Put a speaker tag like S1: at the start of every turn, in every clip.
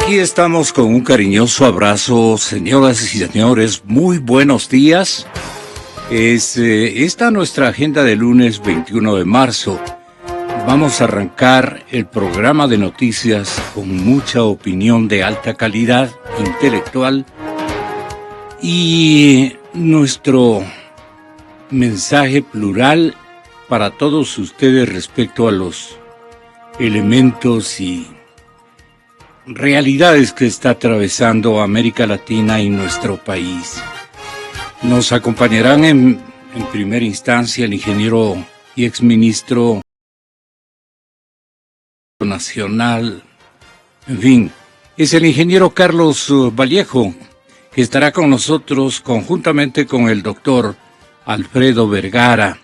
S1: Aquí estamos con un cariñoso abrazo, señoras y señores, muy buenos días. Esta nuestra agenda de lunes 21 de marzo. Vamos a arrancar el programa de noticias con mucha opinión de alta calidad intelectual y nuestro mensaje plural para todos ustedes respecto a los elementos y realidades que está atravesando América Latina y nuestro país. Nos acompañarán en primera instancia el ingeniero y exministro nacional, en fin, es el ingeniero Carlos Vallejo, que estará con nosotros conjuntamente con el doctor Alfredo Vergara.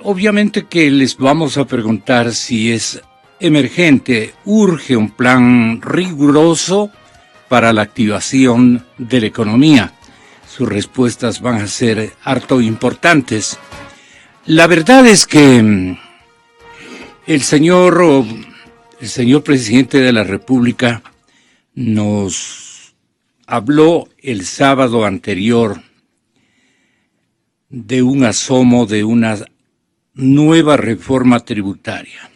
S1: Obviamente que les vamos a preguntar si es emergente, urge un plan riguroso para la activación de la economía. Sus respuestas van a ser harto importantes. La verdad es que el señor presidente de la República nos habló el sábado anterior de un asomo de una nueva reforma tributaria.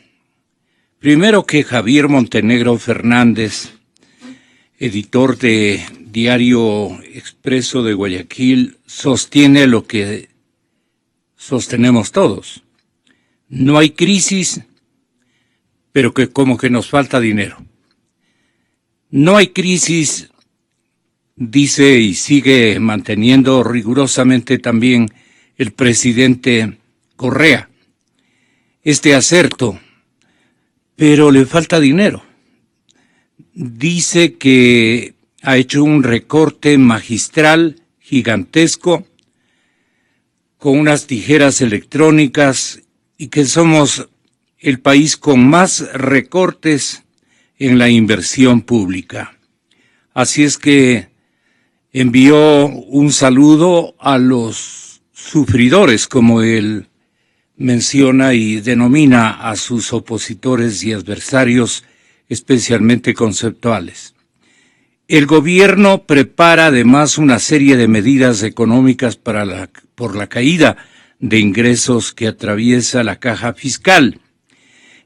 S1: Primero que Javier Montenegro Fernández, editor de Diario Expreso de Guayaquil, sostiene lo que sostenemos todos. No hay crisis, pero que como que nos falta dinero. No hay crisis, dice y sigue manteniendo rigurosamente también el presidente Correa. Este acerto, pero le falta dinero. Dice que ha hecho un recorte magistral, gigantesco, con unas tijeras electrónicas y que somos el país con más recortes en la inversión pública. Así es que envió un saludo a los sufridores, como él menciona y denomina a sus opositores y adversarios, especialmente conceptuales. El gobierno prepara además una serie de medidas económicas por la caída de ingresos que atraviesa la caja fiscal.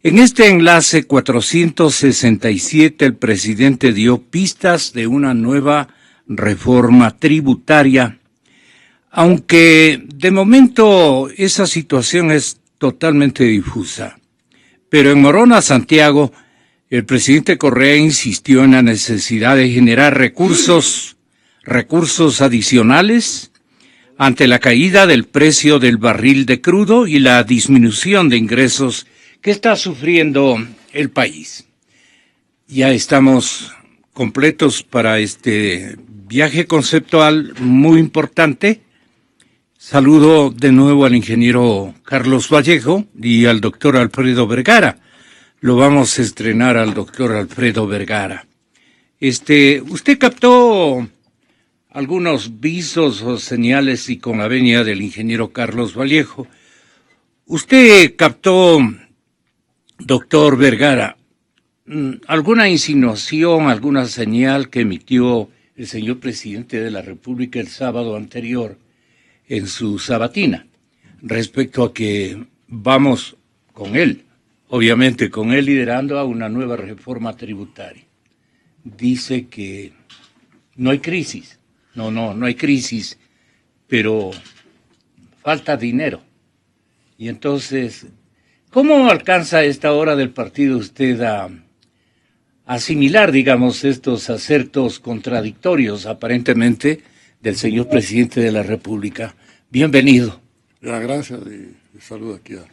S1: En este enlace 467 el presidente dio pistas de una nueva reforma tributaria, aunque de momento esa situación es totalmente difusa. Pero en Morona, Santiago, el presidente Correa insistió en la necesidad de generar recursos adicionales ante la caída del precio del barril de crudo y la disminución de ingresos que está sufriendo el país. Ya estamos completos para este viaje conceptual muy importante. Saludo de nuevo al ingeniero Carlos Vallejo y al doctor Alfredo Vergara. Lo vamos a estrenar al doctor Alfredo Vergara. Usted captó algunos visos o señales y con la venia del ingeniero Carlos Vallejo. Usted captó, doctor Vergara, alguna insinuación, alguna señal que emitió el señor presidente de la República el sábado anterior en su sabatina, respecto a que vamos con él, obviamente con él liderando a una nueva reforma tributaria. Dice que no hay crisis, no hay crisis, pero falta dinero. Y entonces, ¿cómo alcanza a esta hora del partido usted a asimilar, digamos, estos acertos contradictorios, aparentemente, del señor presidente de la República? Bienvenido.
S2: Ya, gracias, y saludo aquí a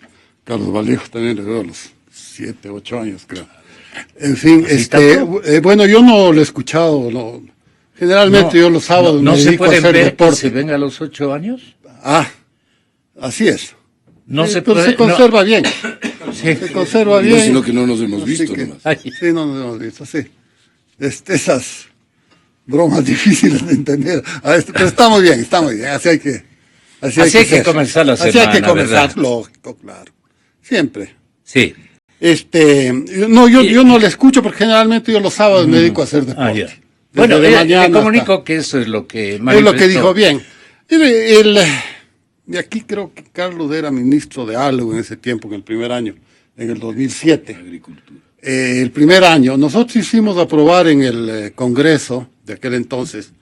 S2: Carlos Vallejo, también le doy los 7, 8 años, creo. En fin, bueno, yo no lo he escuchado, no. Generalmente yo los sábados
S1: no
S2: me
S1: se
S2: dedico a
S1: puede
S2: hacer
S1: ver
S2: deporte.
S1: que se venga a los 8 años.
S2: Así es.
S1: No se
S2: pero
S1: puede,
S2: se conserva bien.
S1: Sí.
S2: Se conserva bien.
S3: No, sino que no nos hemos visto
S2: que,
S3: nomás.
S2: Sí, no nos hemos visto, sí. Esas bromas difíciles de entender. Pero estamos bien, así hay que
S1: comenzar la semana,
S2: así hay que comenzar,
S1: ¿verdad?
S2: lógico, claro. Siempre.
S1: Sí.
S2: No, yo no le escucho porque generalmente yo los sábados me dedico a hacer deporte.
S1: Bueno, le comunico que eso es lo que manifestó.
S2: Es lo que dijo bien. Y aquí creo que Carlos era ministro de algo en ese tiempo, en el primer año, en el 2007.
S1: Agricultura.
S2: El primer año, nosotros hicimos aprobar en el Congreso de aquel entonces,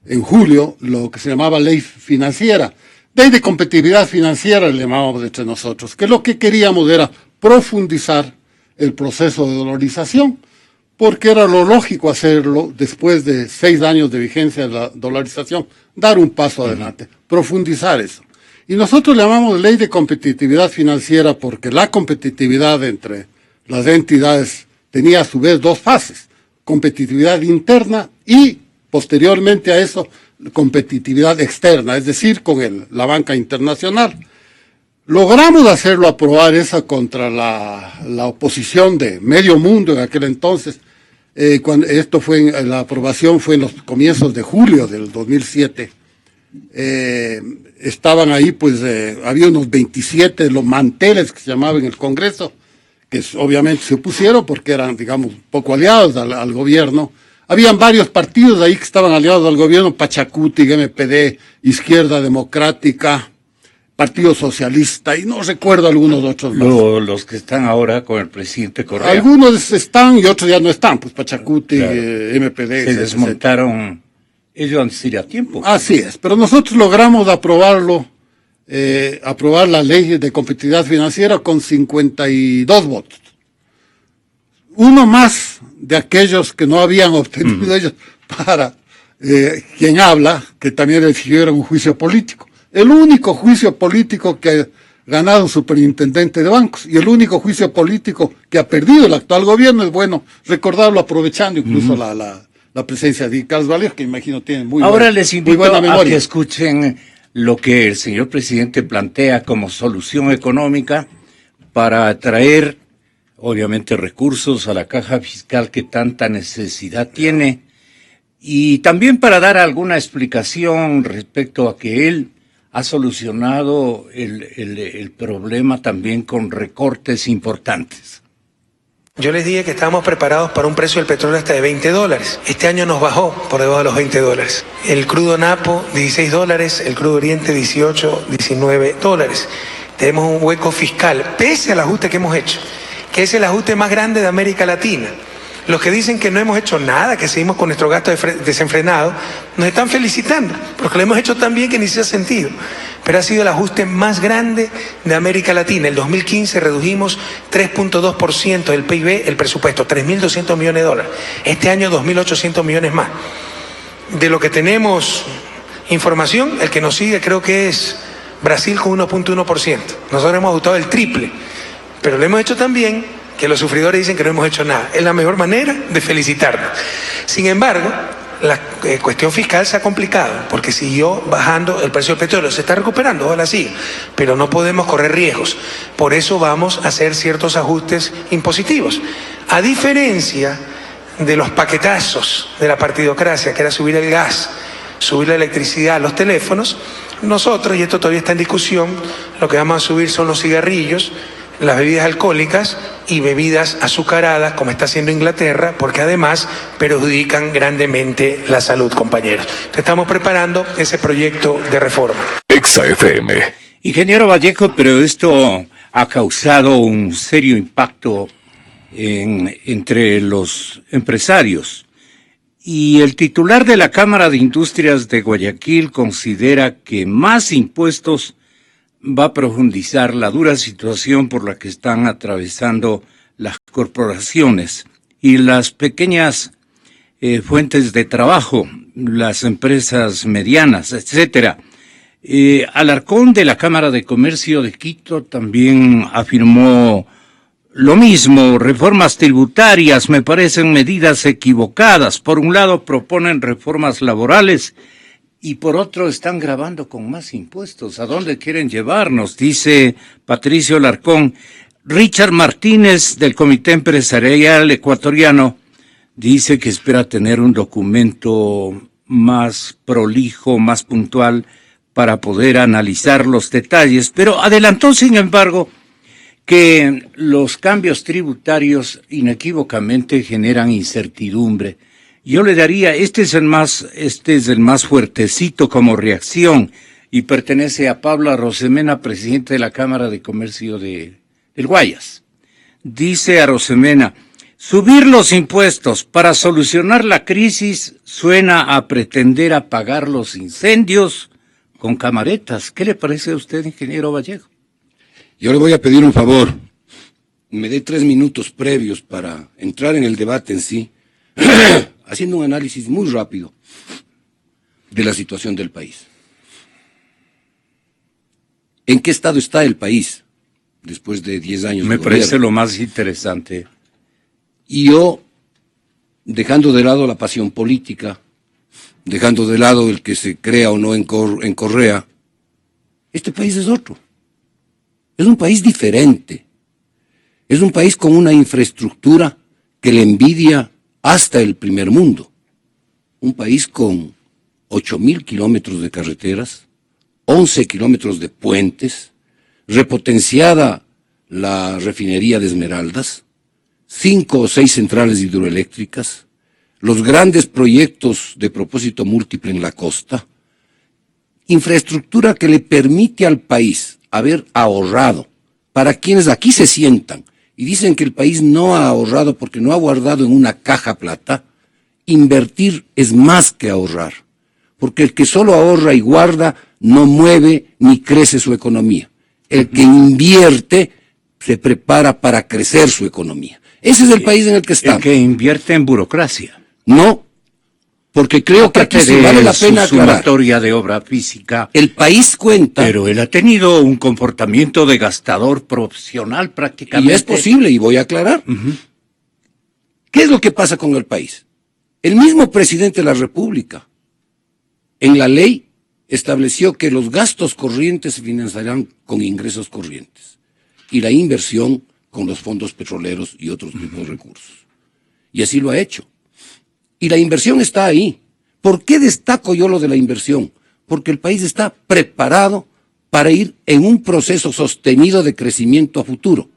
S2: en julio, lo que se llamaba ley financiera. Ley de competitividad financiera le llamábamos entre nosotros, que lo que queríamos era profundizar el proceso de dolarización, porque era lo lógico hacerlo después de 6 años de vigencia de la dolarización, dar un paso adelante, profundizar eso. Y nosotros le llamamos ley de competitividad financiera porque la competitividad entre las entidades tenía a su vez 2 fases, competitividad interna y posteriormente a eso competitividad externa, es decir, con la banca internacional. Logramos hacerlo aprobar esa contra la oposición de medio mundo en aquel entonces. Cuando la aprobación fue en los comienzos de julio del 2007. Estaban ahí, pues, había unos 27 los manteles que se llamaban en el Congreso, que obviamente se opusieron porque eran, digamos, poco aliados al gobierno. Habían varios partidos ahí que estaban aliados al gobierno, Pachacuti, MPD, Izquierda Democrática, Partido Socialista, y no recuerdo algunos otros más.
S1: Los que están ahora con el presidente Correa.
S2: Algunos están y otros ya no están, pues Pachacuti, claro. MPD.
S1: Se desmontaron ellos antes de ir a tiempo.
S2: Así es, pero nosotros logramos aprobar la ley de competitividad financiera con 52 votos. Uno más de aquellos que no habían obtenido ellos para quien habla, que también exigiera un juicio político. El único juicio político que ha ganado un superintendente de bancos y el único juicio político que ha perdido el actual gobierno, es bueno recordarlo aprovechando incluso la presencia de Carlos Vallejo, que imagino tiene
S1: les invito muy buena memoria. A que escuchen lo que el señor presidente plantea como solución económica para atraer, obviamente, recursos a la caja fiscal que tanta necesidad tiene, y también para dar alguna explicación respecto a que él ha solucionado el problema también con recortes importantes.
S3: Yo les dije que estábamos preparados para un precio del petróleo hasta de $20. Este año nos bajó por debajo de los $20. El crudo Napo, $16, el crudo Oriente, $18, $19. Tenemos un hueco fiscal, pese al ajuste que hemos hecho, que es el ajuste más grande de América Latina. Los que dicen que no hemos hecho nada, que seguimos con nuestro gasto desenfrenado, nos están felicitando, porque lo hemos hecho tan bien que ni se ha sentido. Pero ha sido el ajuste más grande de América Latina. En el 2015 redujimos 3.2% del PIB, el presupuesto, $3.200 millones. Este año 2.800 millones más. De lo que tenemos información, el que nos sigue creo que es Brasil con 1.1%. Nosotros hemos ajustado el triple, pero lo hemos hecho tan bien que los sufridores dicen que no hemos hecho nada. Es la mejor manera de felicitarnos. Sin embargo, la cuestión fiscal se ha complicado, porque siguió bajando el precio del petróleo. Se está recuperando, ojalá sí, pero no podemos correr riesgos. Por eso vamos a hacer ciertos ajustes impositivos. A diferencia de los paquetazos de la partidocracia, que era subir el gas, subir la electricidad, los teléfonos, nosotros, y esto todavía está en discusión, lo que vamos a subir son los cigarrillos, las bebidas alcohólicas y bebidas azucaradas, como está haciendo Inglaterra, porque además perjudican grandemente la salud, compañeros. Estamos preparando ese proyecto de reforma.
S4: Exa FM.
S1: Ingeniero Vallejo, pero esto ha causado un serio impacto entre los empresarios. Y el titular de la Cámara de Industrias de Guayaquil considera que más impuestos va a profundizar la dura situación por la que están atravesando las corporaciones y las pequeñas fuentes de trabajo, las empresas medianas, etcétera. Alarcón de la Cámara de Comercio de Quito también afirmó lo mismo. Reformas tributarias me parecen medidas equivocadas. Por un lado proponen reformas laborales y por otro están gravando con más impuestos. ¿A dónde quieren llevarnos? Dice Patricio Alarcón. Richard Martínez, del Comité Empresarial Ecuatoriano, dice que espera tener un documento más prolijo, más puntual, para poder analizar los detalles, pero adelantó, sin embargo, que los cambios tributarios inequívocamente generan incertidumbre. Yo le daría, este es el más fuertecito como reacción y pertenece a Pablo Arosemena, presidente de la Cámara de Comercio del Guayas. Dice Arosemena, subir los impuestos para solucionar la crisis suena a pretender apagar los incendios con camaretas. ¿Qué le parece a usted, ingeniero Vallejo?
S4: Yo le voy a pedir un favor. Me dé 3 minutos previos para entrar en el debate en sí, haciendo un análisis muy rápido de la situación del país. ¿En qué estado está el país después de 10 años de
S1: Me
S4: gobierno?
S1: parece lo más interesante.
S4: Y yo, dejando de lado la pasión política, dejando de lado el que se crea o no en Correa, este país es otro. Es un país diferente. Es un país con una infraestructura que le envidia hasta el primer mundo. Un país con 8.000 kilómetros de carreteras, 11 kilómetros de puentes, repotenciada la refinería de Esmeraldas, 5 o 6 centrales hidroeléctricas, los grandes proyectos de propósito múltiple en la costa, infraestructura que le permite al país haber ahorrado. Para quienes aquí se sientan y dicen que el país no ha ahorrado porque no ha guardado en una caja plata, invertir es más que ahorrar, porque el que solo ahorra y guarda no mueve ni crece su economía. El que invierte se prepara para crecer su economía. Ese es el país en el que estamos.
S1: El que invierte en burocracia.
S4: No, porque creo que aquí sí vale la pena
S1: su
S4: aclarar.
S1: sumatoria de obra física.
S4: El país cuenta.
S1: Pero él ha tenido un comportamiento de gastador profesional prácticamente.
S4: Y es posible, y voy a aclarar. ¿Qué es lo que pasa con el país? El mismo presidente de la República, en la ley, estableció que los gastos corrientes se financiarán con ingresos corrientes y la inversión con los fondos petroleros y otros tipos de recursos. Y así lo ha hecho. Y la inversión está ahí. ¿Por qué destaco yo lo de la inversión? Porque el país está preparado para ir en un proceso sostenido de crecimiento a futuro.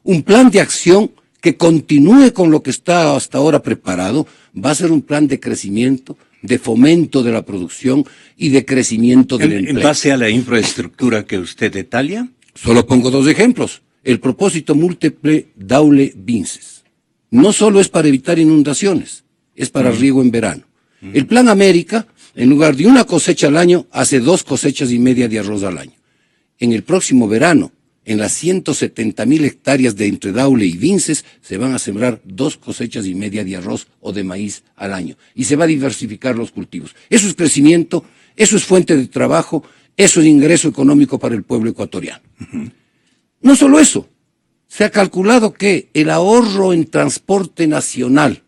S4: Un plan de acción que continúe con lo que está hasta ahora preparado, va a ser un plan de crecimiento, de fomento de la producción y de crecimiento del empleo.
S1: ¿En base a la infraestructura que usted detalla?
S4: Solo pongo 2 ejemplos. El propósito múltiple Daule-Vinces. No solo es para evitar inundaciones, es para riego en verano. El Plan América, en lugar de una cosecha al año, hace 2 cosechas y media de arroz al año. En el próximo verano, en las 170.000 hectáreas de entre Daule y Vinces, se van a sembrar 2 cosechas y media de arroz o de maíz al año. Y se va a diversificar los cultivos. Eso es crecimiento, eso es fuente de trabajo, eso es ingreso económico para el pueblo ecuatoriano. No solo eso, se ha calculado que el ahorro en transporte nacional,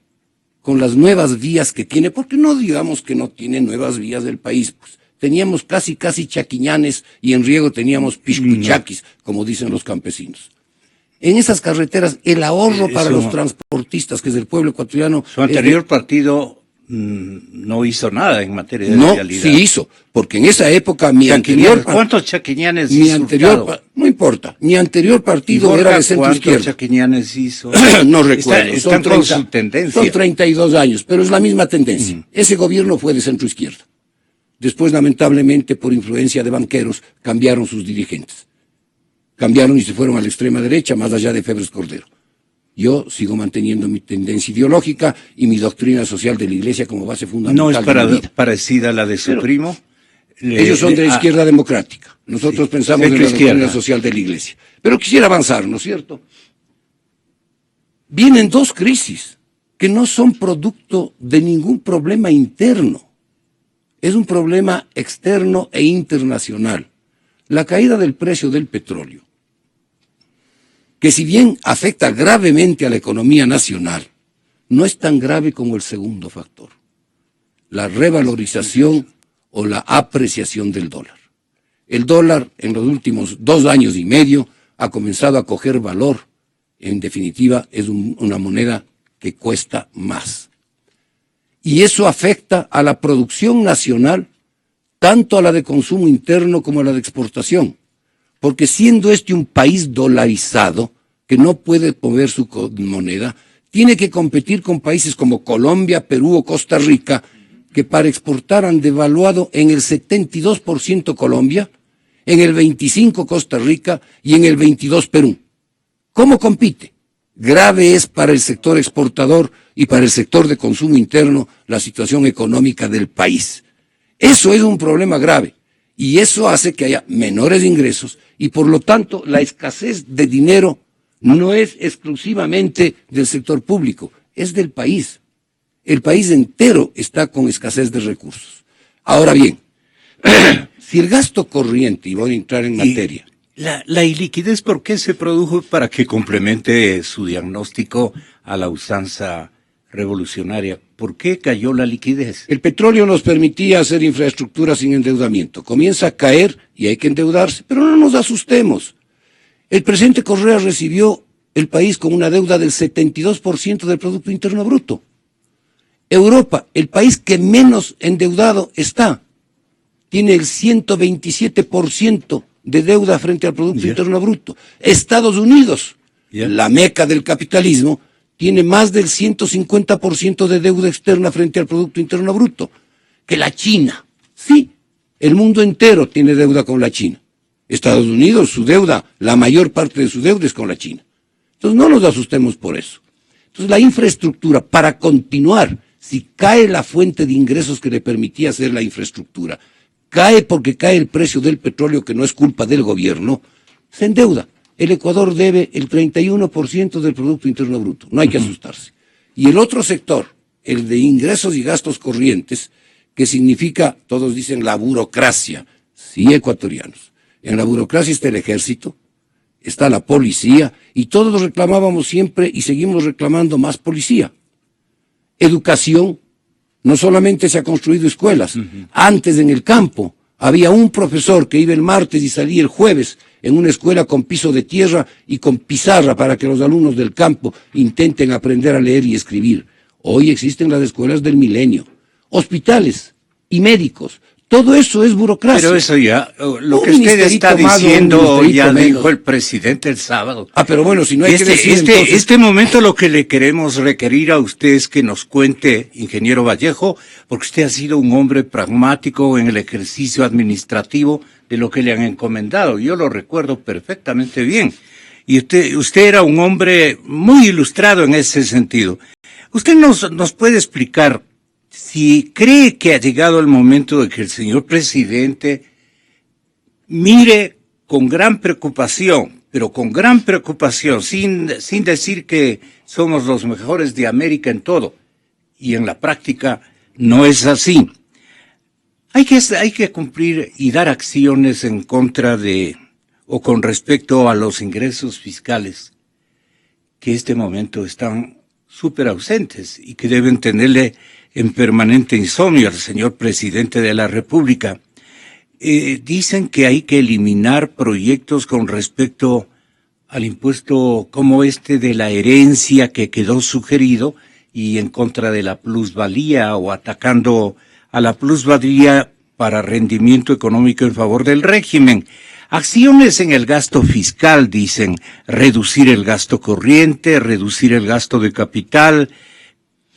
S4: con las nuevas vías que tiene, porque no digamos que no tiene nuevas vías del país, pues teníamos casi chaquiñanes y en riego teníamos piscuchaquis, como dicen los campesinos. En esas carreteras, el ahorro para los transportistas, que es del pueblo ecuatoriano...
S1: Su anterior partido no hizo nada en materia de vialidad.
S4: No, sí hizo, porque en esa época
S1: ¿Cuántos chaquiñanes
S4: hizo? No importa, mi anterior partido era de centro izquierda.
S1: ¿Cuántos chaquiñanes hizo?
S4: No recuerdo,
S1: son 30, su tendencia.
S4: Son 32 años, pero es la misma tendencia. Ese gobierno fue de centro izquierda. Después, lamentablemente, por influencia de banqueros, cambiaron sus dirigentes. Cambiaron y se fueron a la extrema derecha, más allá de Febres Cordero. Yo sigo manteniendo mi tendencia ideológica y mi doctrina social de la Iglesia como base fundamental.
S1: ¿No es parecida a la de su primo?
S4: Ellos son de la izquierda democrática. Nosotros pensamos en la doctrina social de la Iglesia. Pero quisiera avanzar, ¿no es cierto? Vienen 2 crisis que no son producto de ningún problema interno. Es un problema externo e internacional. La caída del precio del petróleo, que si bien afecta gravemente a la economía nacional, no es tan grave como el segundo factor, la revalorización o la apreciación del dólar. El dólar en los últimos 2 años y medio ha comenzado a coger valor. En definitiva, es una moneda que cuesta más. Y eso afecta a la producción nacional, tanto a la de consumo interno como a la de exportación, porque siendo este un país dolarizado, que no puede mover su moneda, tiene que competir con países como Colombia, Perú o Costa Rica, que para exportar han devaluado en el 72% Colombia, en el 25% Costa Rica y en el 22% Perú. ¿Cómo compite? Grave es para el sector exportador y para el sector de consumo interno la situación económica del país. Eso es un problema grave y eso hace que haya menores ingresos y por lo tanto la escasez de dinero no es exclusivamente del sector público, es del país. El país entero está con escasez de recursos. Ahora bien, si el gasto corriente, y voy a entrar en materia.
S1: La iliquidez, ¿por qué se produjo? Para que complemente su diagnóstico a la usanza revolucionaria. ¿Por qué cayó la liquidez?
S4: El petróleo nos permitía hacer infraestructura sin endeudamiento. Comienza a caer y hay que endeudarse, pero no nos asustemos. El presidente Correa recibió el país con una deuda del 72% del Producto Interno Bruto. Europa, el país que menos endeudado está, tiene el 127% de deuda frente al Producto Interno Bruto. Estados Unidos, la meca del capitalismo, tiene más del 150% de deuda externa frente al Producto Interno Bruto. Que la China, sí, el mundo entero tiene deuda con la China. Estados Unidos, su deuda, la mayor parte de su deuda es con la China. Entonces no nos asustemos por eso. Entonces la infraestructura, para continuar, si cae la fuente de ingresos que le permitía hacer la infraestructura, cae porque cae el precio del petróleo, que no es culpa del gobierno, se endeuda. El Ecuador debe el 31% del Producto Interno Bruto, no hay que asustarse. Y el otro sector, el de ingresos y gastos corrientes, que significa, todos dicen la burocracia, sí, ecuatorianos. En la burocracia está el ejército, está la policía, y todos reclamábamos siempre y seguimos reclamando más policía. Educación, no solamente se han construido escuelas, antes en el campo había un profesor que iba el martes y salía el jueves en una escuela con piso de tierra y con pizarra para que los alumnos del campo intenten aprender a leer y escribir. Hoy existen las escuelas del milenio, hospitales y médicos. Todo eso es burocracia.
S1: Pero eso ya, lo que usted está diciendo, ya dijo el presidente el sábado.
S4: Pero bueno, si no hay que decir entonces...
S1: Este momento lo que le queremos requerir a usted es que nos cuente, ingeniero Vallejo, porque usted ha sido un hombre pragmático en el ejercicio administrativo de lo que le han encomendado. Yo lo recuerdo perfectamente bien. Y usted era un hombre muy ilustrado en ese sentido. ¿Usted nos puede explicar si cree que ha llegado el momento de que el señor presidente mire con gran preocupación, pero con gran preocupación, sin decir que somos los mejores de América en todo, y en la práctica no es así? Hay que cumplir y dar acciones en contra de, o con respecto a los ingresos fiscales, que en este momento están súper ausentes y que deben tenerle en permanente insomnio al señor presidente de la República. Dicen que hay que eliminar proyectos con respecto al impuesto como este de la herencia que quedó sugerido y en contra de la plusvalía o atacando a la plusvalía para rendimiento económico en favor del régimen. Acciones en el gasto fiscal, dicen, reducir el gasto corriente, reducir el gasto de capital,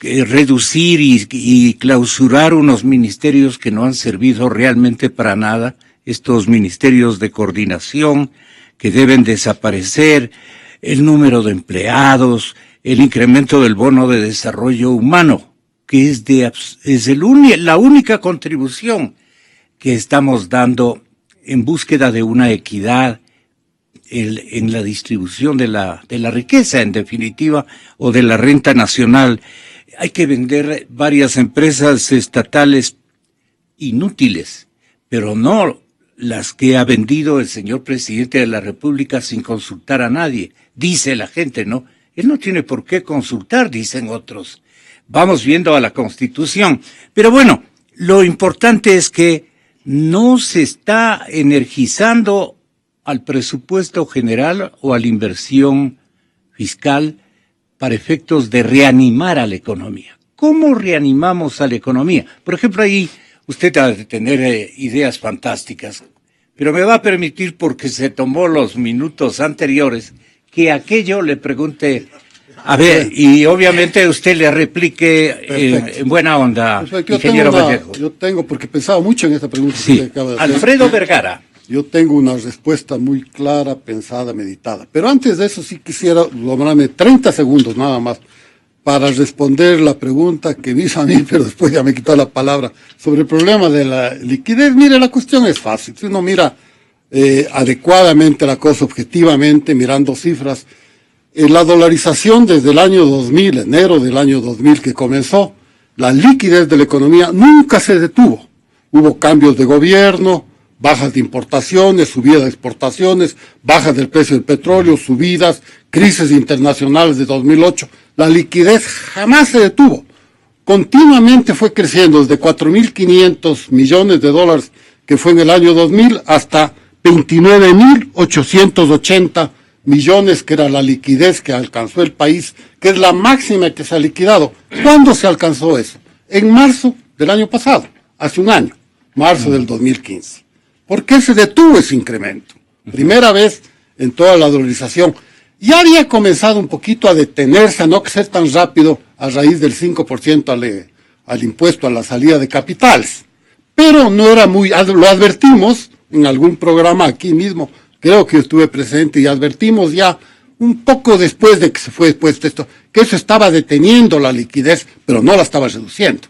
S1: reducir y clausurar unos ministerios que no han servido realmente para nada, estos ministerios de coordinación que deben desaparecer, el número de empleados, el incremento del bono de desarrollo humano, que es la única contribución que estamos dando en búsqueda de una equidad en la distribución de la riqueza, en definitiva, o de la renta nacional. Hay que vender varias empresas estatales inútiles, pero no las que ha vendido el señor presidente de la República sin consultar a nadie. Dice la gente, ¿no? Él no tiene por qué consultar, dicen otros. Vamos viendo a la Constitución. Pero bueno, lo importante es que no se está energizando al presupuesto general o a la inversión fiscal para efectos de reanimar a la economía. ¿Cómo reanimamos a la economía? Por ejemplo, ahí usted ha de tener ideas fantásticas. Pero me va a permitir, porque se tomó los minutos anteriores, que aquello le pregunte, a ver, y obviamente usted le replique en buena onda, ingeniero Vallejo.
S2: Yo tengo, porque he pensado mucho en esta pregunta
S1: Sí,
S2: que acaba de hacer.
S1: Alfredo Vergara.
S2: Yo tengo una respuesta muy clara, pensada, meditada. Pero antes de eso sí quisiera tomarme 30 segundos nada más para responder la pregunta que hizo a mí, pero después ya me quitó la palabra, sobre el problema de la liquidez. Mire, la cuestión es fácil. Si uno mira adecuadamente la cosa, objetivamente, mirando cifras, la dolarización desde el año 2000, enero del año 2000 que comenzó, la liquidez de la economía nunca se detuvo. Hubo cambios de gobierno, bajas de importaciones, subida de exportaciones, bajas del precio del petróleo, subidas, crisis internacionales de 2008. La liquidez jamás se detuvo. Continuamente fue creciendo desde 4.500 millones de dólares que fue en el año 2000 hasta 29.880 millones, que era la liquidez que alcanzó el país, que es la máxima que se ha liquidado. ¿Cuándo se alcanzó eso? En marzo del año pasado, hace un año, marzo del 2015. ¿Por qué se detuvo ese incremento? Primera vez en toda la dolarización. Ya había comenzado un poquito a detenerse, a no ser tan rápido a raíz del 5% al impuesto a la salida de capitales. Pero no era muy, lo advertimos en algún programa aquí mismo, creo que estuve presente y advertimos ya un poco después de que se fue puesto esto, que eso estaba deteniendo la liquidez, pero no la estaba reduciendo.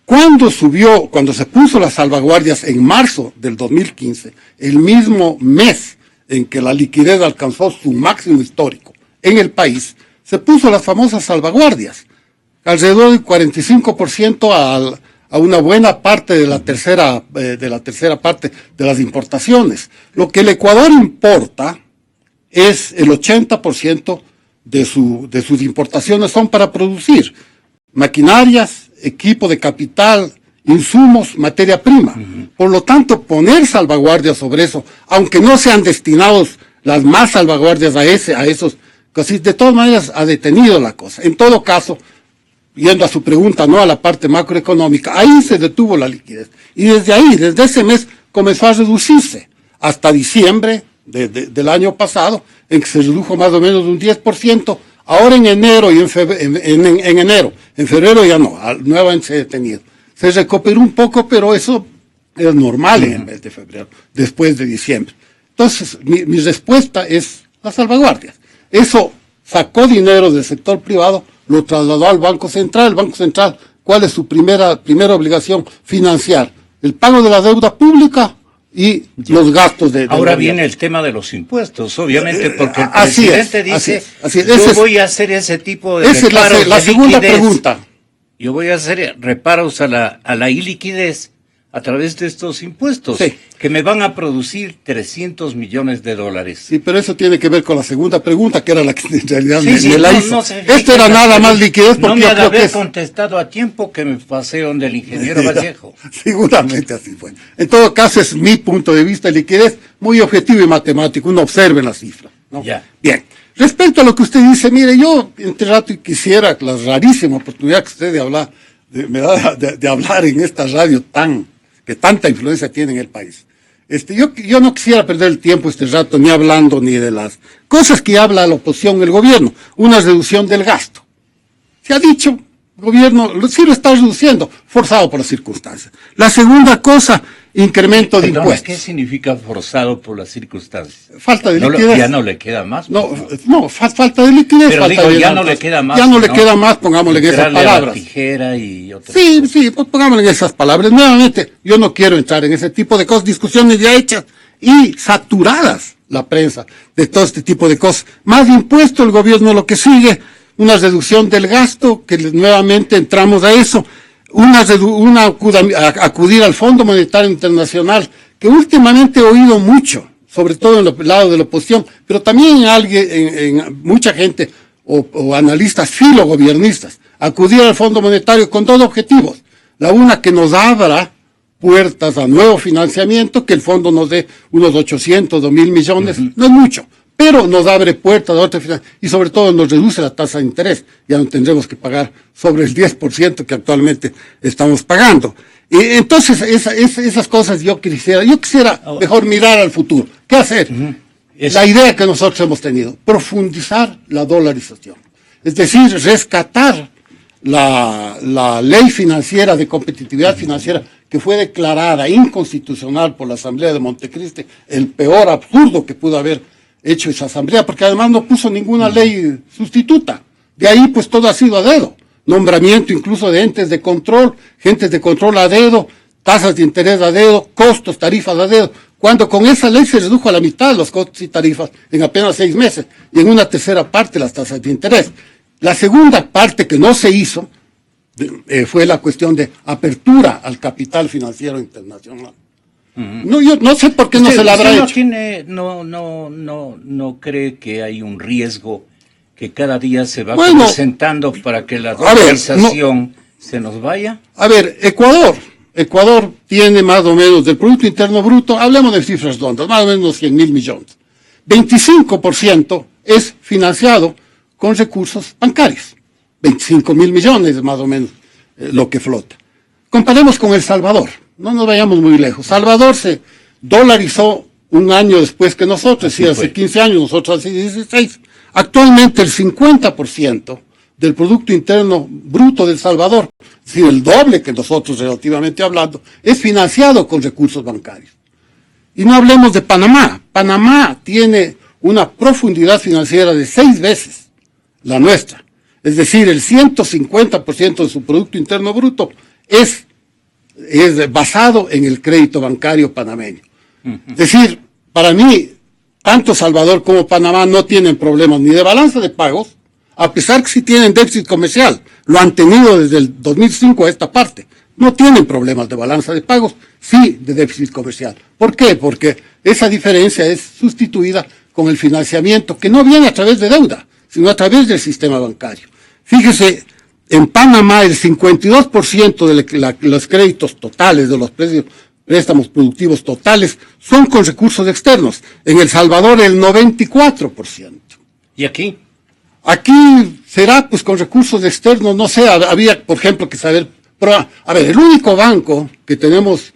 S2: Cuando se puso las salvaguardias en marzo del 2015, el mismo mes en que la liquidez alcanzó su máximo histórico en el país, se puso las famosas salvaguardias, alrededor del 45% a una buena parte de la tercera parte de las importaciones. Lo que el Ecuador importa es el 80% de sus importaciones son para producir maquinarias, equipo de capital, insumos, materia prima. Por lo tanto, poner salvaguardias sobre eso, aunque no sean destinados las más salvaguardias a esos, casi de todas maneras ha detenido la cosa. En todo caso, yendo a su pregunta, no a la parte macroeconómica, ahí se detuvo la liquidez. Y desde ese mes comenzó a reducirse hasta diciembre del año pasado, en que se redujo más o menos un 10%. Ahora en enero y en febrero ya no, nuevamente se ha detenido. Se recuperó un poco, pero eso es normal en el mes de febrero, después de diciembre. Entonces, mi respuesta es las salvaguardias. Eso sacó dinero del sector privado, lo trasladó al Banco Central. El Banco Central, ¿cuál es su primera obligación? Financiar el pago de la deuda pública y los gastos de
S1: ahora viene el tema de los impuestos, obviamente, porque el presidente dice, yo voy a hacer ese tipo de
S2: esa
S1: reparos
S2: es la segunda
S1: liquidez.
S2: pregunta.
S1: Yo voy a hacer reparos a la iliquidez a través de estos impuestos,
S2: Sí.
S1: que me van a producir 300 millones de dólares.
S2: Sí, pero eso tiene que ver con la segunda pregunta, que era la que en realidad
S1: Sí,
S2: me la
S1: no,
S2: hizo.
S1: no se
S2: Esto era nada más liquidez, porque
S1: no me
S2: yo
S1: ha de
S2: creo que
S1: haber
S2: es...
S1: contestado a tiempo, que me pasé donde el ingeniero Vallejo.
S2: Seguramente así fue. En todo caso, es mi punto de vista de liquidez, muy objetivo y matemático. Uno observe la cifra, ¿no?
S1: Ya.
S2: Bien. Respecto a lo que usted dice, mire, yo entre rato quisiera la rarísima oportunidad que usted me da de hablar en esta radio que tanta influencia tiene en el país. Yo no quisiera perder el tiempo este rato ni hablando ni de las cosas que habla la oposición, el gobierno. Una reducción del gasto. Se ha dicho, el gobierno sí lo está reduciendo, forzado por las circunstancias. La segunda cosa, incremento de
S1: Perdón,
S2: impuestos.
S1: ¿qué significa forzado por las circunstancias?
S2: Falta de liquidez.
S1: Ya no le queda más.
S2: Falta de liquidez.
S1: Pero
S2: falta
S1: digo,
S2: de
S1: ya
S2: adelantos.
S1: no le queda más.
S2: Ya no le queda más, pongámosle en esas
S1: Entrarle a
S2: palabras.
S1: la tijera y otras
S2: Sí,
S1: cosas.
S2: sí, pues pongámosle en esas palabras. Nuevamente, yo no quiero entrar en ese tipo de cosas, discusiones ya hechas y saturadas la prensa de todo este tipo de cosas. Más impuestos, el gobierno lo que sigue, una reducción del gasto, que nuevamente entramos a eso, acudir al Fondo Monetario Internacional, que últimamente he oído mucho, sobre todo en el lado de la oposición, pero también en mucha gente o analistas filogobiernistas, acudir al Fondo Monetario con dos objetivos. La una, que nos abra puertas a nuevo financiamiento, que el fondo nos dé unos 800 o 1.000 millones, no es mucho, pero nos abre puertas a otra financiación y sobre todo nos reduce la tasa de interés. Ya no tendremos que pagar sobre el 10% que actualmente estamos pagando. Entonces, esas cosas yo quisiera mejor mirar al futuro. ¿Qué hacer? La idea que nosotros hemos tenido, profundizar la dolarización. Es decir, rescatar la ley financiera de competitividad financiera que fue declarada inconstitucional por la Asamblea de Montecristi, el peor absurdo que pudo haber hecho esa Asamblea, porque además no puso ninguna ley sustituta. De ahí pues todo ha sido a dedo. Nombramiento incluso de entes de control a dedo, tasas de interés a dedo, costos, tarifas a dedo, cuando con esa ley se redujo a la mitad los costos y tarifas en apenas 6 meses, y en una tercera parte las tasas de interés. La segunda parte que no se hizo fue la cuestión de apertura al capital financiero internacional. No, yo no sé por qué no se la habrá hecho.
S1: No cree que hay un riesgo que cada día se va presentando para que la dolarización se nos vaya?
S2: A ver, Ecuador tiene más o menos del Producto Interno Bruto, hablemos de cifras tontas, más o menos 100.000 millones. 25% es financiado con recursos bancarios. 25.000 millones más o menos lo que flota. Comparemos con El Salvador, no nos vayamos muy lejos. Salvador se dolarizó un año después que nosotros, sí, hace 15 años, nosotros hace 16. Actualmente el 50% del Producto Interno Bruto del Salvador, es decir, el doble que nosotros relativamente hablando, es financiado con recursos bancarios. Y no hablemos de Panamá. Panamá tiene una profundidad financiera de 6 veces la nuestra. Es decir, el 150% de su Producto Interno Bruto es basado en el crédito bancario panameño. Es decir, para mí, tanto Salvador como Panamá no tienen problemas ni de balanza de pagos, a pesar que sí tienen déficit comercial, lo han tenido desde el 2005 a esta parte. No tienen problemas de balanza de pagos, sí de déficit comercial. ¿Por qué? Porque esa diferencia es sustituida con el financiamiento que no viene a través de deuda, sino a través del sistema bancario. Fíjese, en Panamá el 52% de los créditos totales, de los préstamos productivos totales, son con recursos externos. En El Salvador el 94%.
S1: ¿Y aquí?
S2: Aquí será pues con recursos externos, no sé, había por ejemplo que saber, a ver, el único banco que tenemos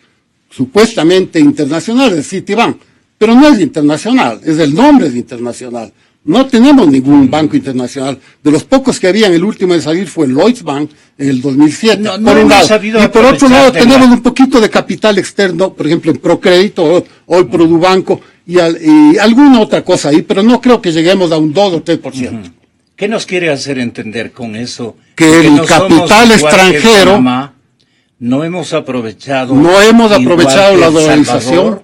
S2: supuestamente internacional es Citibank, pero no es internacional, es el nombre de internacional. No tenemos ningún banco internacional. De los pocos que había, el último en salir fue Lloyds Bank en el 2007. Por un lado. Y por otro lado tenemos un poquito de capital externo, por ejemplo en Procrédito, hoy Produbanco y alguna otra cosa ahí, pero no creo que lleguemos a un 2 o 3%.
S1: ¿Qué nos quiere hacer entender con eso?
S2: Que el capital extranjero...
S1: Panamá, no hemos aprovechado
S2: la dolarización,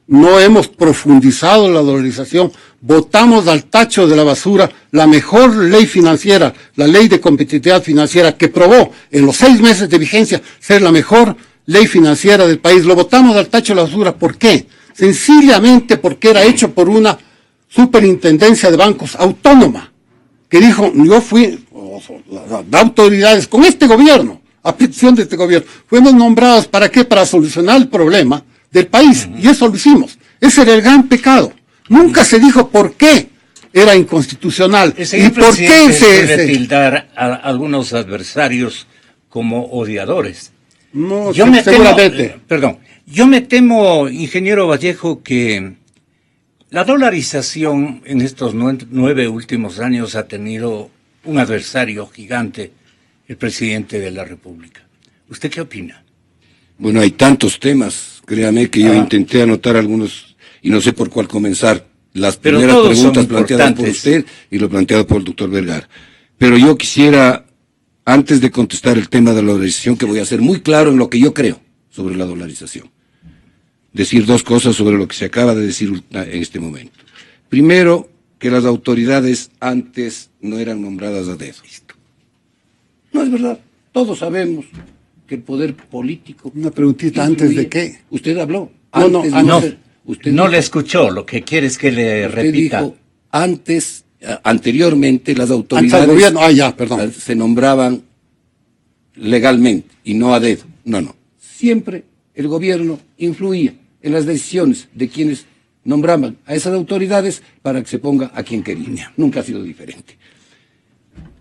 S2: no hemos profundizado la dolarización, botamos al tacho de la basura la mejor ley financiera, la ley de competitividad financiera que probó en los 6 meses de vigencia ser la mejor ley financiera del país. Lo botamos al tacho de la basura. ¿Por qué? Sencillamente porque era hecho por una superintendencia de bancos autónoma, que dijo, yo fui, de autoridades con este gobierno, a petición de este gobierno, fuimos nombrados ¿para qué? Para solucionar el problema del país, y eso lo hicimos. Ese era el gran pecado. Nunca se dijo por qué era inconstitucional.
S1: ¿Y por qué se tildar a algunos adversarios como odiadores?
S2: No, seguramente.
S1: Yo me temo, ingeniero Vallejo, que la dolarización en estos 9 últimos años ha tenido un adversario gigante, el presidente de la República. ¿Usted qué opina?
S4: Bueno, hay tantos temas, créame que yo intenté anotar algunos y no sé por cuál comenzar. Las primeras preguntas planteadas por usted y lo planteado por el doctor Vergara. Pero yo quisiera, antes de contestar el tema de la dolarización, que voy a ser muy claro en lo que yo creo sobre la dolarización, decir 2 cosas sobre lo que se acaba de decir en este momento. Primero, que las autoridades antes no eran nombradas a dedo. No es verdad, todos sabemos que el poder político...
S2: Una preguntita antes de qué.
S4: Usted habló.
S1: Usted no le escuchó, lo que quiere es que le repita.
S4: Dijo, anteriormente las autoridades se nombraban legalmente y no a dedo. No. Siempre el gobierno influía en las decisiones de quienes nombraban a esas autoridades para que se ponga a quien quería. Nunca ha sido diferente.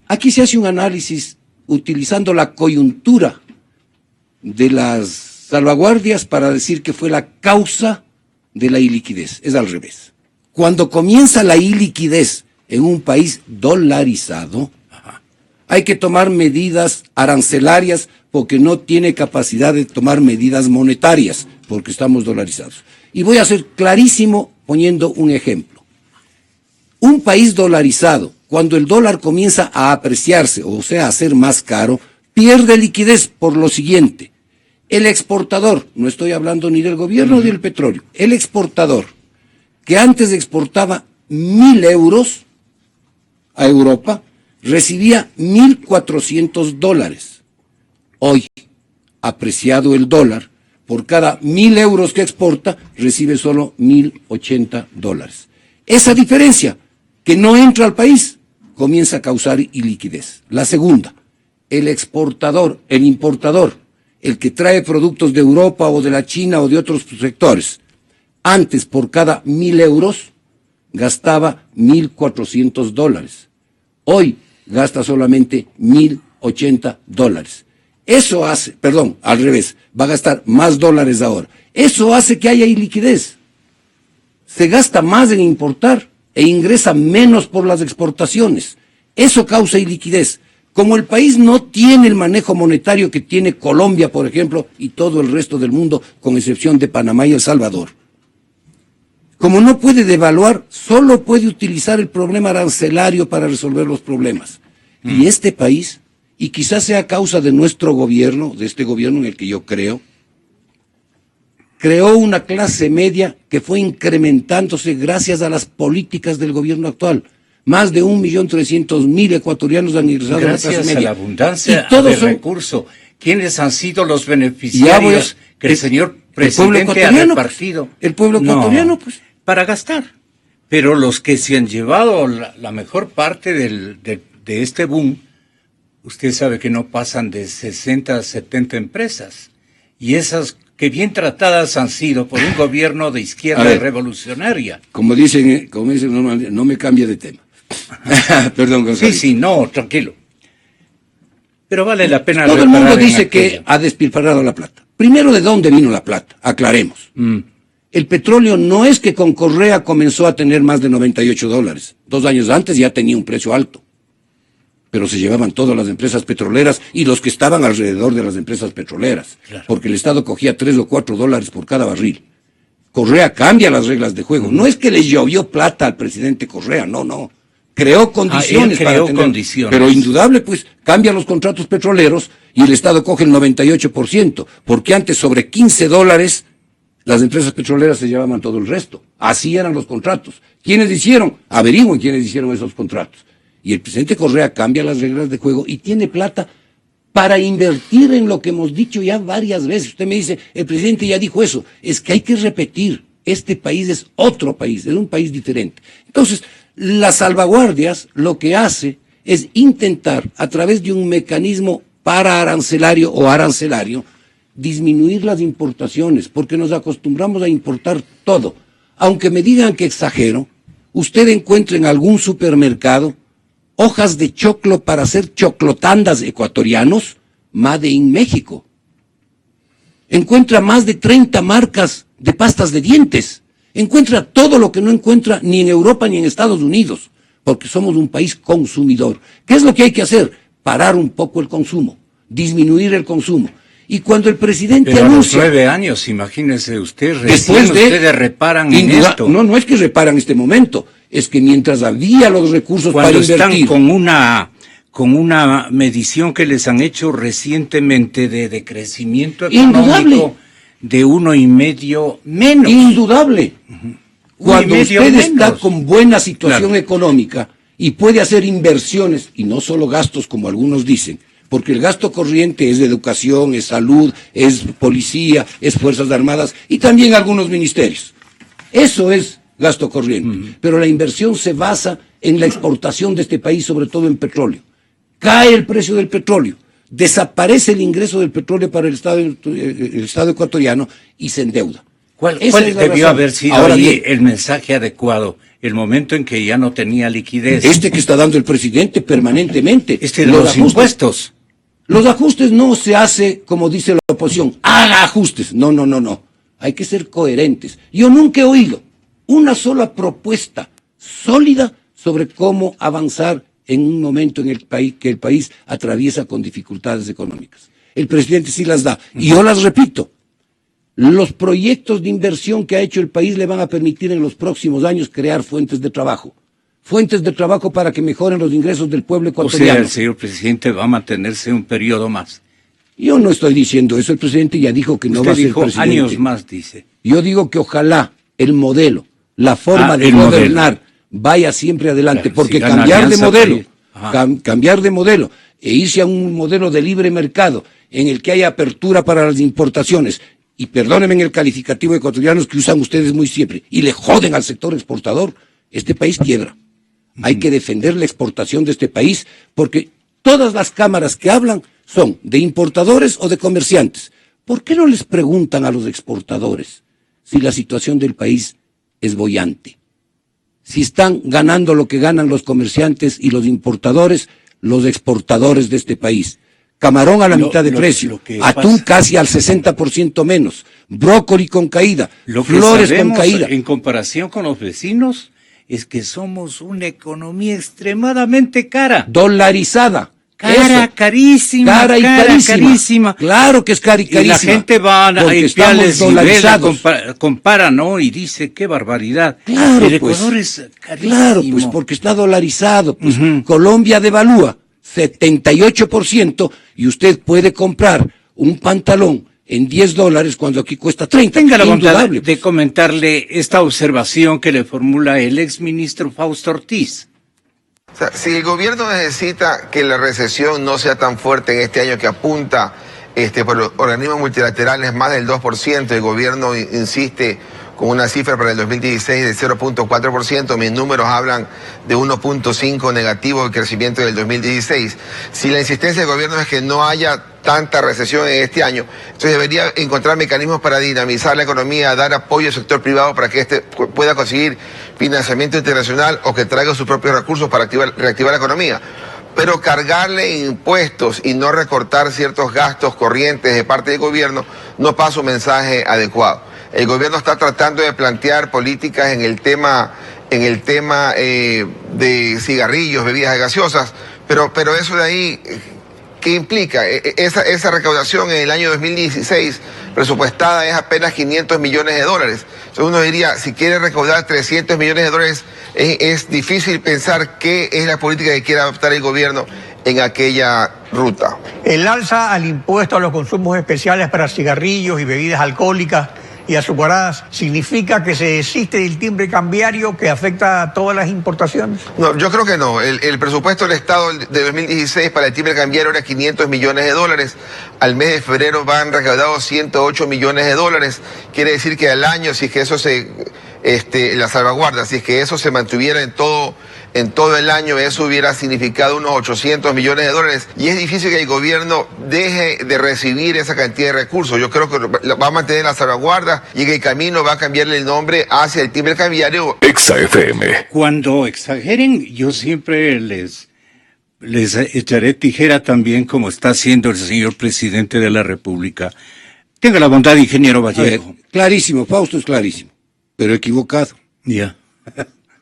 S4: Aquí se hace un análisis utilizando la coyuntura de las salvaguardias para decir que fue la causa de la iliquidez. Es al revés. Cuando comienza la iliquidez en un país dolarizado, hay que tomar medidas arancelarias porque no tiene capacidad de tomar medidas monetarias, porque estamos dolarizados. Y voy a ser clarísimo poniendo un ejemplo. Un país dolarizado, cuando el dólar comienza a apreciarse, o sea, a ser más caro, pierde liquidez por lo siguiente. El exportador, no estoy hablando ni del gobierno ni del petróleo, el exportador, que antes exportaba 1.000 euros a Europa, recibía 1.400 dólares. Hoy, apreciado el dólar, por cada 1.000 euros que exporta, recibe solo 1.080 dólares. Esa diferencia, que no entra al país, comienza a causar iliquidez. La segunda, el exportador, el importador, el que trae productos de Europa o de la China o de otros sectores, antes por cada 1.000 euros gastaba 1.400 dólares. Hoy gasta solamente 1.080 dólares. Eso hace, perdón, al revés, va a gastar más dólares ahora. Eso hace que haya iliquidez. Se gasta más en importar e ingresa menos por las exportaciones. Eso causa iliquidez. Como el país no tiene el manejo monetario que tiene Colombia, por ejemplo, y todo el resto del mundo, con excepción de Panamá y El Salvador, como no puede devaluar, solo puede utilizar el problema arancelario para resolver los problemas. Y este país, y quizás sea causa de nuestro gobierno, de este gobierno en el que yo creo, creó una clase media que fue incrementándose gracias a las políticas del gobierno actual. Más de 1.300.000 ecuatorianos han ingresado a la clase media.
S1: Gracias a la abundancia de recursos. ¿Quiénes han sido los beneficiarios que el señor presidente ha repartido?
S4: El pueblo ecuatoriano, pues.
S1: Para gastar. Pero los que se han llevado la mejor parte de este boom, usted sabe que no pasan de 60 a 70 empresas. Y esas que bien tratadas han sido por un gobierno de izquierda revolucionaria.
S4: Como dicen normalmente, no me cambie de tema. Perdón, Gonzalo.
S1: Sí, no, tranquilo. Pero vale la pena.
S4: Todo el mundo dice que ha despilfarrado la plata. Primero, ¿de dónde vino la plata? Aclaremos. El petróleo no es que con Correa comenzó a tener más de 98 dólares. 2 años antes ya tenía un precio alto. Pero se llevaban todas las empresas petroleras y los que estaban alrededor de las empresas petroleras. Claro. Porque el Estado cogía 3 o 4 dólares por cada barril. Correa cambia las reglas de juego. No es que le llovió plata al presidente Correa, no. Creó condiciones para tener, condiciones. Pero indudable, pues, cambia los contratos petroleros y el Estado coge el 98%, porque antes sobre 15 dólares las empresas petroleras se llevaban todo el resto. Así eran los contratos. ¿Quiénes hicieron? Averigüen quiénes hicieron esos contratos. Y el presidente Correa cambia las reglas de juego y tiene plata para invertir en lo que hemos dicho ya varias veces. Usted me dice, el presidente ya dijo eso. Es que hay que repetir. Este país es otro país, es un país diferente. Entonces, las salvaguardias lo que hace es intentar, a través de un mecanismo paraarancelario o arancelario, disminuir las importaciones, porque nos acostumbramos a importar todo. Aunque me digan que exagero, usted encuentra en algún supermercado hojas de choclo para hacer choclotandas ecuatorianos, Made in México. Encuentra más de 30 marcas de pastas de dientes. Encuentra todo lo que no encuentra ni en Europa ni en Estados Unidos, porque somos un país consumidor. ¿Qué es lo que hay que hacer? Parar un poco el consumo, disminuir el consumo. Y cuando el presidente
S1: pero
S4: anuncia...
S1: a los 9 años, imagínese usted, recién ustedes reparan en esto.
S4: No es que reparan en este momento, es que mientras había los recursos
S1: cuando
S4: para invertir...
S1: están con una medición que les han hecho recientemente de decrecimiento económico...
S4: Indudable.
S1: De 1,5 menos.
S4: Indudable. Cuando usted está con buena situación económica y puede hacer inversiones, y no solo gastos como algunos dicen, porque el gasto corriente es de educación, es salud, es policía, es fuerzas armadas y también algunos ministerios. Eso es gasto corriente. Pero la inversión se basa en la exportación de este país, sobre todo en petróleo. Cae el precio del petróleo. Desaparece el ingreso del petróleo para el Estado ecuatoriano y se endeuda.
S1: ¿Cuál
S4: Esa es la
S1: debió
S4: razón.
S1: haber sido
S4: Ahora
S1: ahí
S4: bien,
S1: el mensaje adecuado? El momento en que ya no tenía liquidez.
S4: este que está dando el presidente permanentemente.
S1: De los impuestos.
S4: Los ajustes no se hace como dice la oposición. Haga ajustes. No, no, no, no. Hay que ser coherentes. Yo nunca he oído una sola propuesta sólida sobre cómo avanzar en un momento en el país que el país atraviesa con dificultades económicas. El presidente sí las da. Y yo las repito. Los proyectos de inversión que ha hecho el país le van a permitir en los próximos años crear fuentes de trabajo. Fuentes de trabajo para que mejoren los ingresos del pueblo ecuatoriano.
S1: O sea, el señor presidente va a mantenerse un periodo más.
S4: Yo no estoy diciendo eso. El presidente ya dijo que no va a ser
S1: dijo
S4: presidente.
S1: años más, dice.
S4: Yo digo que ojalá el modelo, la forma de gobernar vaya siempre adelante,
S1: Claro,
S4: porque
S1: si gana
S4: cambiar de
S1: Alianza
S4: modelo,
S1: País.
S4: cambiar de modelo e irse a un modelo de libre mercado en el que haya apertura para las importaciones, y perdónenme en el calificativo ecuatorianos que usan ustedes muy siempre, y le joden al sector exportador, este país quiebra. Hay que defender la exportación de este país, porque todas las cámaras que hablan son de importadores o de comerciantes. ¿Por qué no les preguntan a los exportadores si la situación del país es boyante? Si están ganando lo que ganan los comerciantes y los importadores, los exportadores de este país. Camarón a la mitad de precio, atún casi al 60% menos, brócoli con caída, flores con caída.
S1: En comparación con los vecinos, es que somos una economía extremadamente cara.
S4: Dolarizada.
S1: Cara,
S4: eso.
S1: carísima.
S4: Cara y carísima. Claro que es carísima.
S1: Y la gente va a
S4: porque
S1: Ipiales
S4: estamos
S1: y ve,
S4: dolarizados.
S1: compara, ¿no? Y dice, qué barbaridad.
S4: Claro,
S1: el Ecuador
S4: pues,
S1: es carísimo.
S4: claro, pues porque está dolarizado. Pues Colombia devalúa 78% y usted puede comprar un pantalón en $10 cuando aquí cuesta 30.
S1: Tenga la bondad
S4: Indudable.
S1: de comentarle esta observación que le formula el exministro Fausto Ortiz.
S5: O sea, si el gobierno necesita que la recesión no sea tan fuerte en este año que apunta por los organismos multilaterales más del 2%, el gobierno insiste con una cifra para el 2016 de 0.4%, mis números hablan de 1.5 negativo de crecimiento del 2016. Si la insistencia del gobierno es que no haya tanta recesión en este año, entonces debería encontrar mecanismos para dinamizar la economía, dar apoyo al sector privado para que éste pueda conseguir financiamiento internacional o que traiga sus propios recursos para reactivar la economía. Pero cargarle impuestos y no recortar ciertos gastos corrientes de parte del gobierno no pasa un mensaje adecuado. El gobierno está tratando de plantear políticas en el tema de cigarrillos, bebidas gaseosas, pero eso de ahí, ¿qué implica? Esa recaudación en el año 2016 presupuestada es apenas $500 millones. Entonces uno diría, si quiere recaudar $300 millones, es difícil pensar qué es la política que quiere adoptar el gobierno en aquella ruta.
S6: El alza al impuesto a los consumos especiales para cigarrillos y bebidas alcohólicas y azucaradas significa que se desiste del timbre cambiario que afecta a todas las importaciones.
S5: No, yo creo que no. El presupuesto del Estado de 2016 para el timbre cambiario era $500 millones. Al mes de febrero van recaudados $108 millones. Quiere decir que al año, si es que eso la salvaguarda, si es que eso se mantuviera en todo el año, eso hubiera significado unos $800 millones. Y es difícil que el gobierno deje de recibir esa cantidad de recursos. Yo creo que va a mantener la salvaguarda y en el camino va a cambiarle el nombre hacia el timbre cambiario.
S7: Exa FM.
S1: Cuando exageren, yo siempre les echaré tijera también, como está haciendo el señor presidente de la República. Tenga la bondad, ingeniero Vallejo.
S4: Clarísimo, Fausto es clarísimo, pero equivocado.
S1: Ya.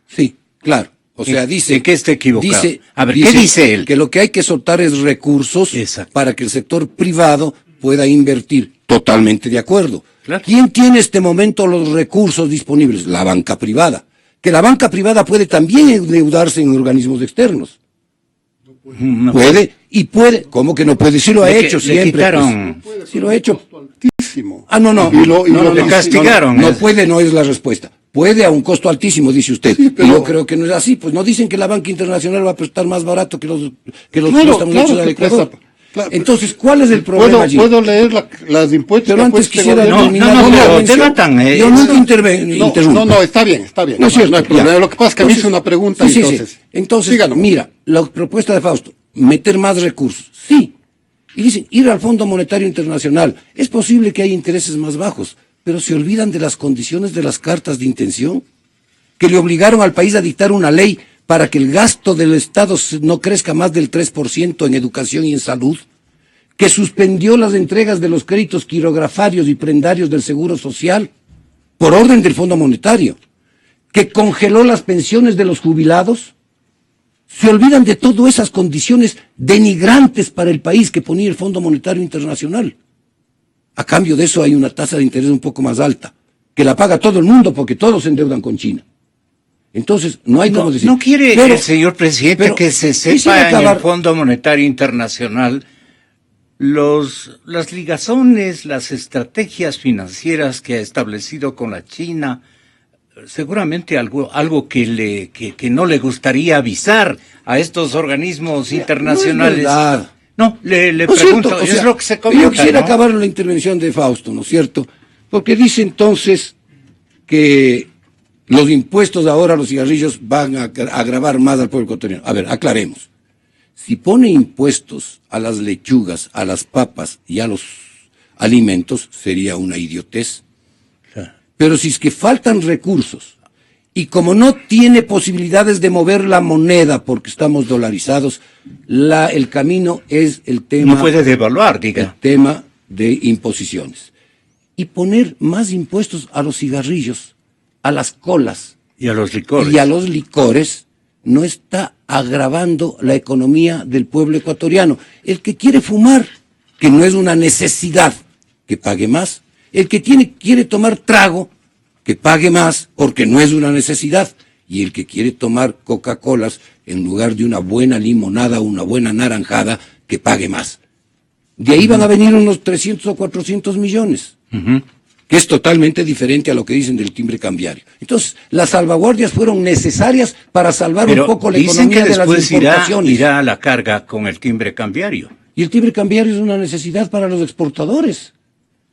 S4: Sí, claro. O sea, dice...
S1: ¿En qué está equivocado?
S4: A ver,
S1: ¿qué dice él?
S4: Que lo que hay que soltar es recursos
S1: Exacto.
S4: para que el sector privado pueda invertir. Totalmente de acuerdo.
S1: Claro.
S4: ¿Quién tiene en este momento los recursos disponibles? La banca privada. Que la banca privada puede también endeudarse en organismos externos.
S1: No
S4: puede, y puede. ¿Cómo que no puede? Sí lo ha hecho
S1: le
S4: siempre.
S1: quitaron.
S4: Pues. Sí lo ha hecho.
S2: Altísimo.
S4: Ah, no.
S1: le castigaron.
S4: No puede, no es la respuesta. Puede a un costo altísimo, dice usted.
S2: Sí, pero...
S4: Y yo creo que no es así. Pues no dicen que la banca internacional va a prestar más barato que los
S2: claro,
S4: préstamos hechos al
S2: que
S4: Ecuador.
S2: presta, claro.
S4: Entonces, ¿cuál es el problema allí?
S2: ¿Puedo leer las impuestos?
S4: Pero antes quisiera terminar.
S1: pero debatan,
S4: yo nunca interrumpo.
S2: No, está bien.
S4: No es cierto.
S2: No hay problema.
S4: Ya.
S2: Lo que pasa es que me hizo una pregunta,
S4: sí,
S2: entonces.
S4: Sí. Entonces,
S2: Síganos.
S4: mira, la propuesta de Fausto, meter más recursos. Sí. Y dicen, ir al Fondo Monetario Internacional. Es posible que haya intereses más bajos, pero se olvidan de las condiciones de las cartas de intención, que le obligaron al país a dictar una ley para que el gasto del Estado no crezca más del 3% en educación y en salud, que suspendió las entregas de los créditos quirografarios y prendarios del Seguro Social por orden del Fondo Monetario, que congeló las pensiones de los jubilados. Se olvidan de todas esas condiciones denigrantes para el país que ponía el Fondo Monetario Internacional. A cambio de eso hay una tasa de interés un poco más alta, que la paga todo el mundo porque todos se endeudan con China. Entonces, no hay como decir...
S1: No quiere el señor presidente que se sepa en el Fondo Monetario Internacional las ligazones, las estrategias financieras que ha establecido con la China, seguramente algo que no le gustaría avisar a estos organismos internacionales.
S4: No es verdad.
S1: No, le
S4: ¿No
S1: pregunto,
S4: cierto?
S1: es lo que se comenta,
S4: yo quisiera
S1: ¿no?
S4: acabar la intervención de Fausto, ¿no es cierto? Porque dice entonces que los impuestos ahora a los cigarrillos van a agravar más al pueblo ecuatoriano. A ver, aclaremos. Si pone impuestos a las lechugas, a las papas y a los alimentos, sería una idiotez. Pero si es que faltan recursos, y como no tiene posibilidades de mover la moneda porque estamos dolarizados, el camino es el tema...
S1: No puede devaluar, diga.
S4: El tema de imposiciones. Y poner más impuestos a los cigarrillos, a las colas...
S1: Y a los licores.
S4: Y a los licores, no está agravando la economía del pueblo ecuatoriano. El que quiere fumar, que no es una necesidad, que pague más. El que quiere tomar trago, que pague más, porque no es una necesidad. Y el que quiere tomar Coca-Colas, en lugar de una buena limonada o una buena naranjada, que pague más. De ahí van a venir unos 300 o 400 millones, que es totalmente diferente a lo que dicen del timbre cambiario. Entonces, las salvaguardias fueron necesarias para salvar un poco la economía de las importaciones.
S1: Irá a la carga con el timbre cambiario.
S4: Y el timbre cambiario es una necesidad para los exportadores.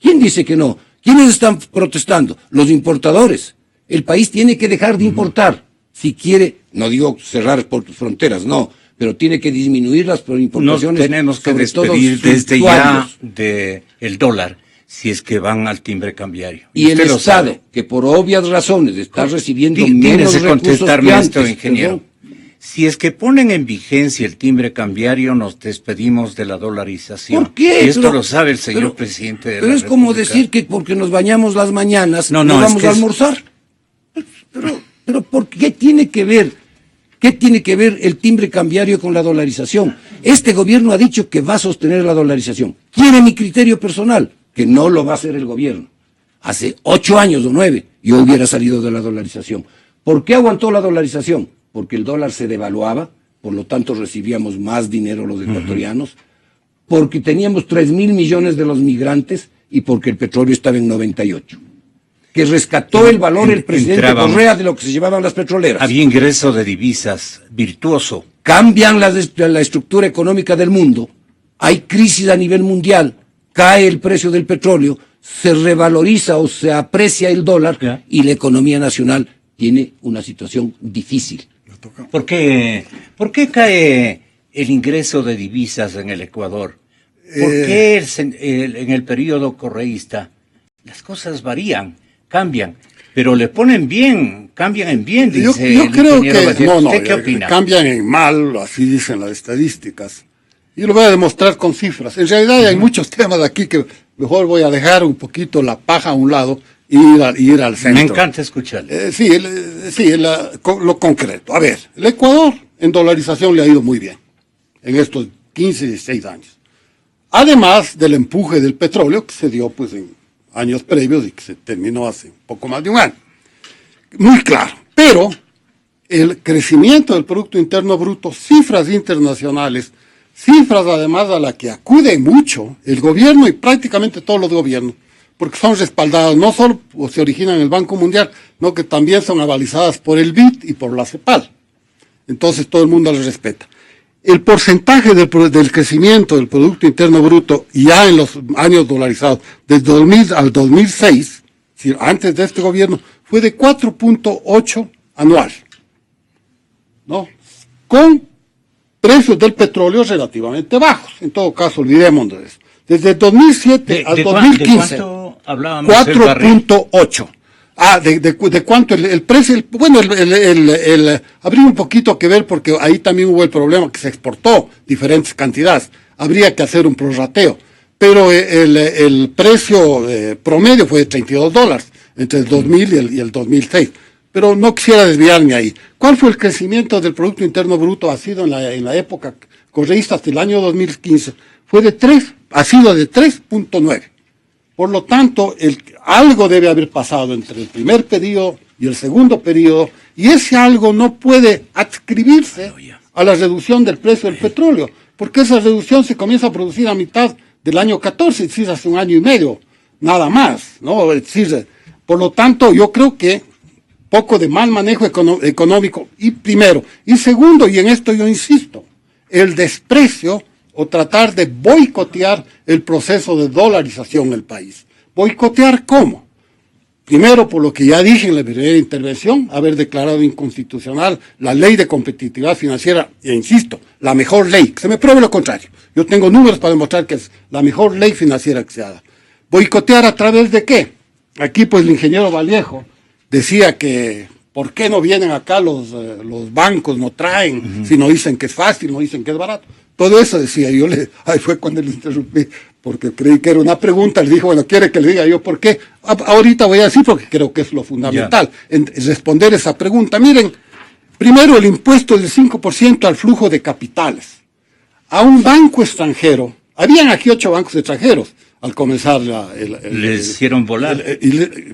S4: ¿Quién dice que no? ¿Quiénes están protestando? Los importadores. El país tiene que dejar de importar. Si quiere, no digo cerrar por fronteras, no, pero tiene que disminuir las importaciones.
S1: Nos tenemos que despedir desde ya del dólar, si es que van al timbre cambiario.
S4: Y el Estado, que por obvias razones está recibiendo menos recursos
S1: contestarme
S4: que
S1: esto,
S4: antes,
S1: ingeniero.
S4: perdón.
S1: Si es que ponen en vigencia el timbre cambiario, nos despedimos de la dolarización.
S4: ¿Por qué?
S1: Y esto lo sabe el señor presidente de la
S4: Pero es como
S1: República.
S4: decir que porque nos bañamos las mañanas no vamos a almorzar. Pero ¿por qué tiene que ver? ¿Qué tiene que ver el timbre cambiario con la dolarización? Este gobierno ha dicho que va a sostener la dolarización. ¿Quién es mi criterio personal? Que no lo va a hacer el gobierno. Hace 8 años o 9 yo hubiera salido de la dolarización. ¿Por qué aguantó la dolarización? Porque el dólar se devaluaba, por lo tanto recibíamos más dinero los ecuatorianos, porque teníamos 3.000 millones de los migrantes y porque el petróleo estaba en 98. Que rescató el valor el presidente Correa de lo que se llevaban las petroleras.
S1: Había ingreso de divisas virtuoso.
S4: Cambian la estructura económica del mundo, hay crisis a nivel mundial, cae el precio del petróleo, se revaloriza o se aprecia el dólar y la economía nacional tiene una situación difícil.
S1: ¿Por qué cae el ingreso de divisas en el Ecuador? ¿Por qué en el periodo correísta las cosas varían, cambian, pero le ponen bien, cambian en bien, dice
S2: yo creo
S1: el ingeniero
S2: que
S1: Valdés? ¿Usted qué opina?
S2: Cambian en mal, así dicen las estadísticas. Y lo voy a demostrar con cifras. En realidad hay muchos temas aquí que mejor voy a dejar un poquito la paja a un lado y ir al centro.
S1: Me encanta escucharle.
S2: Lo concreto. A ver, el Ecuador en dolarización le ha ido muy bien en estos 15, 16 años. Además del empuje del petróleo que se dio pues en años previos y que se terminó hace poco más de un año. Muy claro. Pero el crecimiento del Producto Interno Bruto, cifras internacionales, cifras además a las que acude mucho el gobierno y prácticamente todos los gobiernos, porque son respaldadas, no solo se originan en el Banco Mundial, no que también son avalizadas por el BID y por la CEPAL. Entonces todo el mundo les respeta. El porcentaje del crecimiento del Producto Interno Bruto ya en los años dolarizados, desde 2000 al 2006, antes de este gobierno, fue de 4.8 anual, ¿no? Con precios del petróleo relativamente bajos. En todo caso, olvidémonos de eso. Desde 2007 al 2015.
S1: hablábamos del barril.
S2: 4.8. ¿De cuánto el precio? Habría un poquito que ver porque ahí también hubo el problema que se exportó diferentes cantidades. Habría que hacer un prorrateo. Pero el precio promedio fue de $32 entre el 2000 y el 2006. Pero no quisiera desviarme ahí. ¿Cuál fue el crecimiento del Producto Interno Bruto? Ha sido en la época correísta hasta el año 2015. Ha sido de 3.9. Por lo tanto, algo debe haber pasado entre el primer periodo y el segundo periodo, y ese algo no puede adscribirse a la reducción del precio del petróleo, porque esa reducción se comienza a producir a mitad del año 14, es decir, hace un año y medio, nada más, ¿no? Es decir, por lo tanto, yo creo que poco de mal manejo económico, y primero, y segundo, y en esto yo insisto, el desprecio o tratar de boicotear el proceso de dolarización del país. ¿Boicotear cómo? Primero, por lo que ya dije en la primera intervención, haber declarado inconstitucional la ley de competitividad financiera, e insisto, la mejor ley, que se me pruebe lo contrario. Yo tengo números para demostrar que es la mejor ley financiera que se ha dado. ¿Boicotear a través de qué? Aquí pues el ingeniero Vallejo decía que ¿por qué no vienen acá los bancos, no traen, si no dicen que es fácil, no dicen que es barato? Todo eso decía, ahí fue cuando le interrumpí, porque creí que era una pregunta, le dijo, bueno, ¿quiere que le diga yo por qué? Ahorita voy a decir porque creo que es lo fundamental, en responder esa pregunta. Miren, primero el impuesto del 5% al flujo de capitales. A un banco extranjero, habían aquí 8 bancos extranjeros al comenzar
S1: les hicieron volar.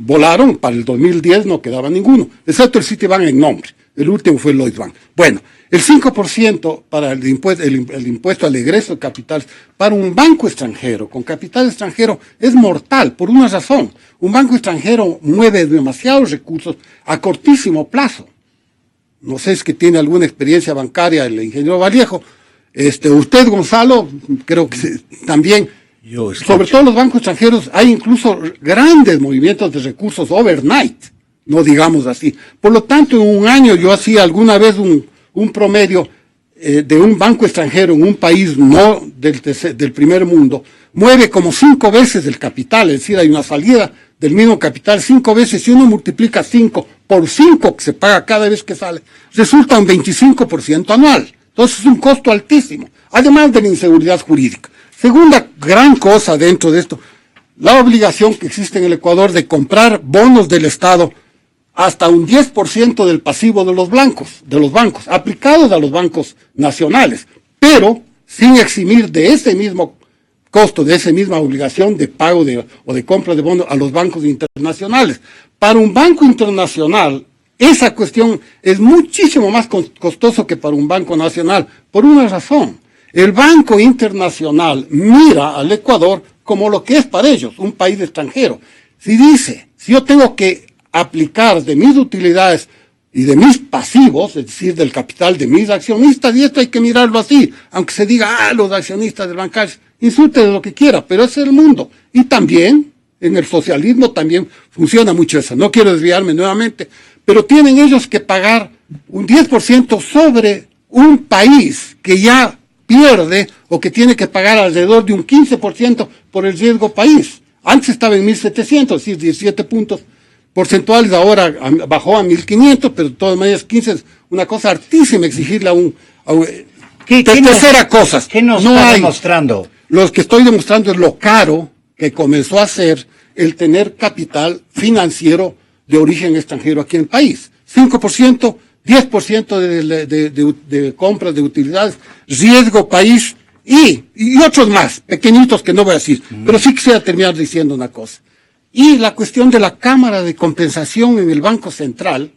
S2: Volaron, para el 2010 no quedaba ninguno, excepto el Citibank en nombre, el último fue el Lloyds Bank. Bueno, el 5% para el impuesto al egreso de capitales para un banco extranjero, con capital extranjero, es mortal, por una razón. Un banco extranjero mueve demasiados recursos a cortísimo plazo. No sé si tiene alguna experiencia bancaria el ingeniero Vallejo. Usted, Gonzalo, creo que también. Sobre todo los bancos extranjeros, hay incluso grandes movimientos de recursos overnight, no digamos así. Por lo tanto, en un año yo hacía alguna vez un promedio de un banco extranjero en un país no del primer mundo, mueve como 5 veces el capital, es decir, hay una salida del mismo capital 5 veces. Si uno multiplica 5 por 5 que se paga cada vez que sale, resulta un 25% anual. Entonces es un costo altísimo, además de la inseguridad jurídica. Segunda gran cosa dentro de esto, la obligación que existe en el Ecuador de comprar bonos del Estado hasta un 10% del pasivo de los bancos, aplicados a los bancos nacionales, pero sin eximir de ese mismo costo, de esa misma obligación de pago o de compra de bonos a los bancos internacionales. Para un banco internacional, esa cuestión es muchísimo más costoso que para un banco nacional, por una razón. El Banco Internacional mira al Ecuador como lo que es para ellos, un país extranjero. Si yo tengo que aplicar de mis utilidades y de mis pasivos, es decir, del capital de mis accionistas, y esto hay que mirarlo así, aunque se diga, los accionistas del bancario, insulten lo que quiera, pero ese es el mundo. Y también, en el socialismo también funciona mucho eso, no quiero desviarme nuevamente, pero tienen ellos que pagar un 10% sobre un país que ya pierde o que tiene que pagar alrededor de un 15% por el riesgo país. Antes estaba en 1.700, es decir, 17 puntos porcentuales, ahora bajó a 1.500, pero de todas maneras 15 es una cosa hartísima exigirle a un tercera cosa.
S1: ¿Qué nos está demostrando?
S2: Lo que estoy demostrando es lo caro que comenzó a ser el tener capital financiero de origen extranjero aquí en el país. 5%, 10% de compras de utilidades, riesgo país y otros más, pequeñitos que no voy a decir, pero sí quisiera terminar diciendo una cosa. Y la cuestión de la Cámara de Compensación en el Banco Central,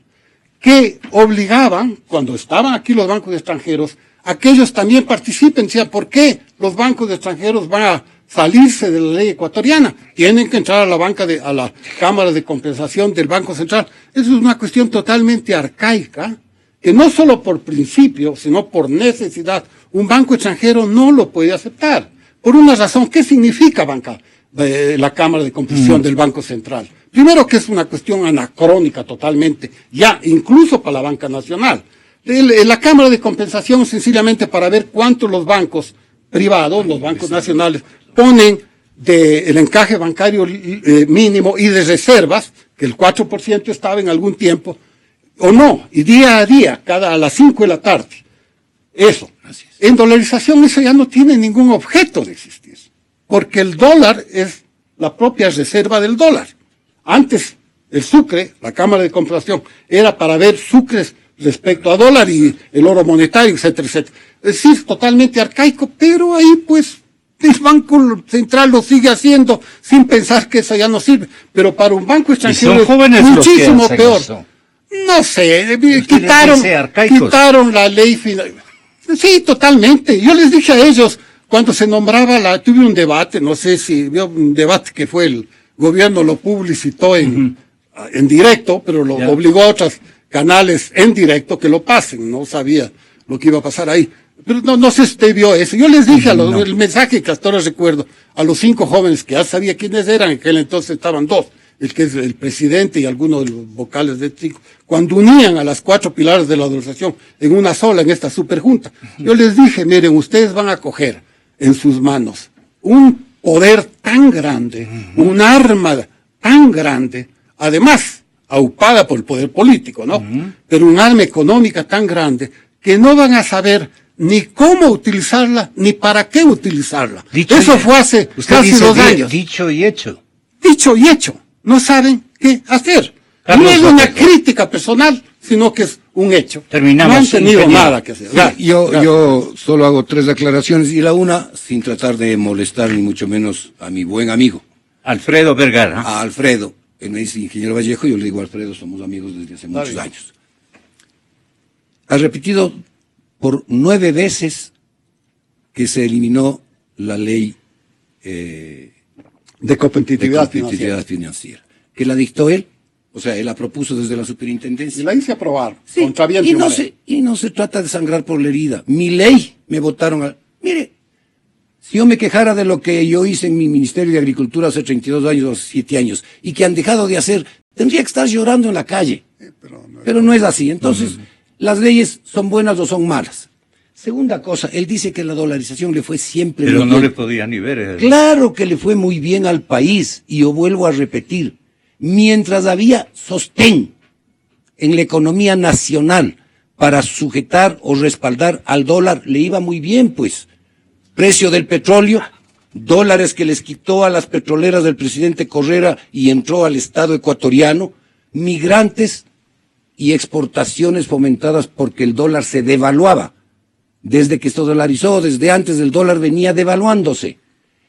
S2: que obligaban, cuando estaban aquí los bancos extranjeros, a que ellos también participen. Decía, ¿por qué los bancos extranjeros van a salirse de la ley ecuatoriana? Tienen que entrar a la Cámara de Compensación del Banco Central. Eso es una cuestión totalmente arcaica, que no solo por principio, sino por necesidad, un banco extranjero no lo puede aceptar. Por una razón, ¿qué significa la Cámara de Compensación del Banco Central? Primero, que es una cuestión anacrónica totalmente, ya incluso para la banca nacional. La Cámara de Compensación sencillamente para ver cuánto los bancos privados, los bancos nacionales, ponen del encaje bancario mínimo y de reservas, que el 4% estaba en algún tiempo, o no, y día a día, a las 5 de la tarde. Eso. En dolarización eso ya no tiene ningún objeto de existir, porque el dólar es la propia reserva del dólar. Antes, el sucre, la cámara de compración, era para ver sucres respecto a dólar y el oro monetario, etcétera, etcétera. Es decir, totalmente arcaico, pero ahí pues el Banco Central lo sigue haciendo sin pensar que eso ya no sirve. Pero para un banco extranjero
S1: son jóvenes
S2: es muchísimo
S1: los que hacen
S2: peor.
S1: eso.
S2: No sé,
S1: arcaicos.
S2: quitaron la ley final. Sí, totalmente. Yo les dije a ellos, cuando se nombraba tuve un debate, no sé si vio un debate que fue el gobierno lo publicitó en directo, pero lo obligó a otros canales en directo que lo pasen, no sabía lo que iba a pasar ahí. Pero no sé si usted vio eso. Yo les dije el mensaje que hasta ahora recuerdo, a los 5 jóvenes que ya sabía quiénes eran, en aquel entonces estaban 2, el que es el presidente y algunos de los vocales de 5, cuando unían a las 4 pilares de la dolarización en una sola, en esta superjunta. Yo les dije, miren, ustedes van a coger en sus manos un poder tan grande, un arma tan grande, además, aupada por el poder político, ¿no? Pero un arma económica tan grande que no van a saber ni cómo utilizarla, ni para qué utilizarla. Eso fue hace casi 2 años.
S1: Dicho y hecho.
S2: Dicho y hecho. No saben qué hacer.
S1: Carlos,
S2: no es una crítica personal, sino que es un hecho.
S1: Terminamos.
S2: No han tenido nada que hacer.
S4: Sí, yo solo hago 3 declaraciones y la una, sin tratar de molestar ni mucho menos a mi buen amigo.
S1: Alfredo Vergara.
S4: A Alfredo. Él me dice ingeniero Vallejo, yo le digo Alfredo, somos amigos desde hace muchos años. Ha repetido por 9 veces que se eliminó la ley
S2: de competitividad
S4: financiera. Que la dictó él, o sea, él la propuso desde la superintendencia.
S2: Y la hice aprobar,
S4: sí,
S2: contra viento
S4: y no se trata de sangrar por la herida. Mi ley me votaron Mire, si yo me quejara de lo que yo hice en mi Ministerio de Agricultura hace 32 años o 7 años, y que han dejado de hacer, tendría que estar llorando en la calle. Pero no es así. Entonces, las leyes son buenas o son malas. Segunda cosa, él dice que la dolarización le fue siempre
S1: pero
S4: muy
S1: no
S4: bien.
S1: le podía ni ver.
S4: Claro que le fue muy bien al país, y yo vuelvo a repetir, mientras había sostén en la economía nacional para sujetar o respaldar al dólar, le iba muy bien, pues. Precio del petróleo, dólares que les quitó a las petroleras del presidente Correa y entró al Estado ecuatoriano, migrantes y exportaciones fomentadas porque el dólar se devaluaba. Desde que esto dolarizó, desde antes el dólar venía devaluándose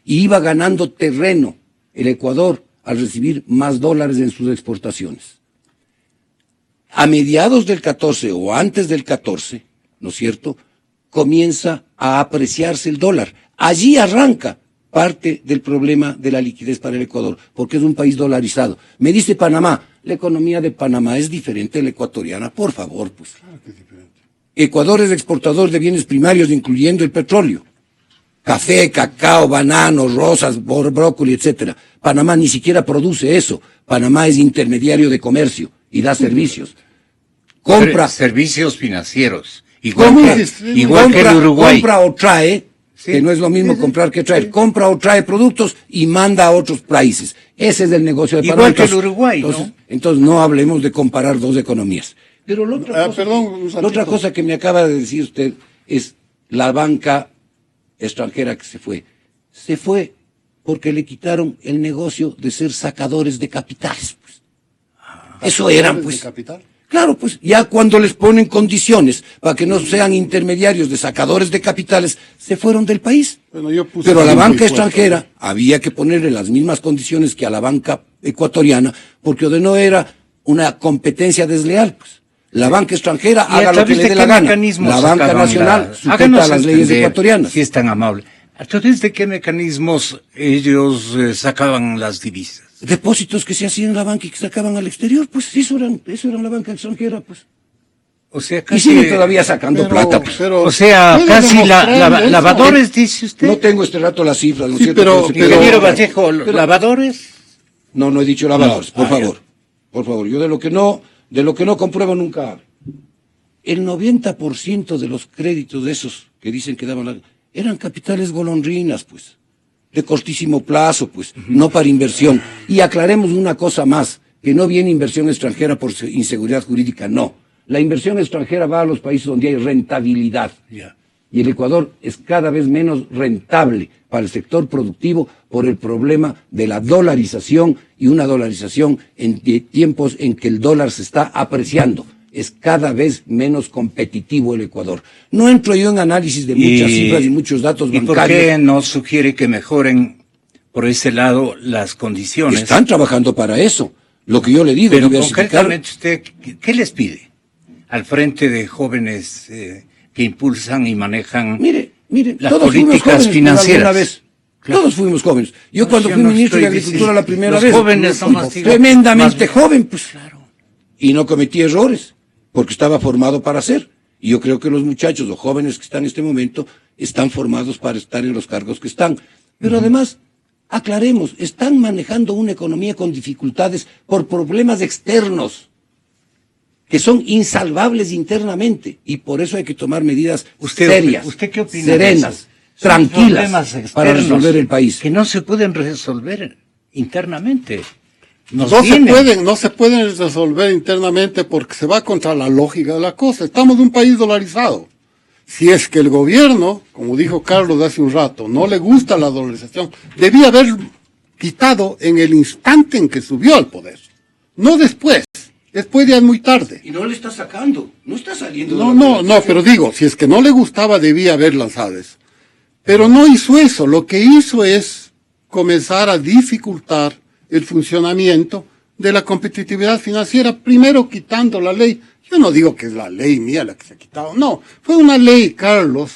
S4: y iba ganando terreno el Ecuador al recibir más dólares en sus exportaciones. A mediados del 14 o antes del 14, ¿no es cierto?, comienza a apreciarse el dólar. Allí arranca parte del problema de la liquidez para el Ecuador, porque es un país dolarizado. Me dice Panamá, la economía de Panamá es diferente a la ecuatoriana, por favor, pues.
S2: Claro que es diferente.
S4: Ecuador es exportador de bienes primarios, incluyendo el petróleo. Café, cacao, bananos, rosas, brócoli, etcétera. Panamá ni siquiera produce eso. Panamá es intermediario de comercio y da servicios. Compra
S1: servicios financieros.
S4: Igual
S1: que el Uruguay.
S4: Compra o trae, que no es lo mismo comprar que traer. Compra o trae productos y manda a otros países. Ese es el negocio de Panamá.
S1: Igual que el Uruguay,
S4: entonces no hablemos de comparar 2 economías. Pero la otra cosa que me acaba de decir usted es la banca extranjera que se fue. Se fue porque le quitaron el negocio de ser sacadores de capitales. Pues. Eso eran, pues.
S2: ¿De capital?
S4: Claro, pues ya cuando les ponen condiciones para que no sean intermediarios de sacadores de capitales, se fueron del país.
S2: Bueno,
S4: pero a la banca extranjera había que ponerle las mismas condiciones que a la banca ecuatoriana, porque de no era una competencia desleal, pues. La banca extranjera haga lo que le dé la gana. La banca nacional sujeta a las leyes ecuatorianas.
S1: Si es tan amable. ¿A través de qué mecanismos ellos sacaban las divisas?
S4: Depósitos que se hacían en la banca y que sacaban al exterior, pues eso eran la banca extranjera, pues.
S1: O sea, casi,
S4: y siguen todavía sacando plata, pues.
S1: O sea, casi lavadores, dice usted.
S4: No tengo este rato las cifras, ¿no es
S2: sí,
S4: cierto?
S1: Ingeniero Vallejo, ¿lavadores?
S4: No he dicho lavadores, por favor. Por favor, yo de lo que no compruebo nunca hablo. El 90% de los créditos de esos que dicen que daban eran capitales golondrinas, pues. de cortísimo plazo, pues, no para inversión. Y aclaremos una cosa más, que no viene inversión extranjera por inseguridad jurídica, no. La inversión extranjera va a los países donde hay rentabilidad. Y el Ecuador es cada vez menos rentable para el sector productivo por el problema de la dolarización y una dolarización en tiempos en que el dólar se está apreciando. Es cada vez menos competitivo el Ecuador. No entro yo en análisis de muchas cifras y muchos datos bancarios.
S1: ¿Y por qué no sugiere que mejoren por ese lado las condiciones?
S4: Están trabajando para eso. Lo que yo le digo,
S1: pero concretamente usted, ¿qué les pide al frente de jóvenes que impulsan y manejan las políticas financieras?
S4: Vez. Claro. Todos fuimos jóvenes. Yo cuando fui ministro de Agricultura la primera vez,
S1: jóvenes son
S4: tremendamente joven, pues claro. Y no cometí errores, porque estaba formado para hacer. Y yo creo que los muchachos o jóvenes que están en este momento están formados para estar en los cargos que están. Pero además, aclaremos, están manejando una economía con dificultades por problemas externos que son insalvables internamente, y por eso hay que tomar medidas serias,
S1: ¿Usted qué opina
S4: serenas, tranquilas, para resolver el país.
S1: Que no se pueden resolver internamente.
S2: No se pueden resolver internamente porque se va contra la lógica de la cosa. Estamos en un país dolarizado. Si es que el gobierno, como dijo Carlos hace un rato, no le gusta la dolarización, debía haber quitado en el instante en que subió al poder, no después. Después ya es muy tarde.
S4: Y no le está sacando, no está saliendo.
S2: No, pero digo, si es que no le gustaba debía haber lanzado eso. Pero no hizo eso, lo que hizo es comenzar a dificultar el funcionamiento de la competitividad financiera, primero quitando la ley. Yo no digo que es la ley mía la que se ha quitado, no, fue una ley, Carlos,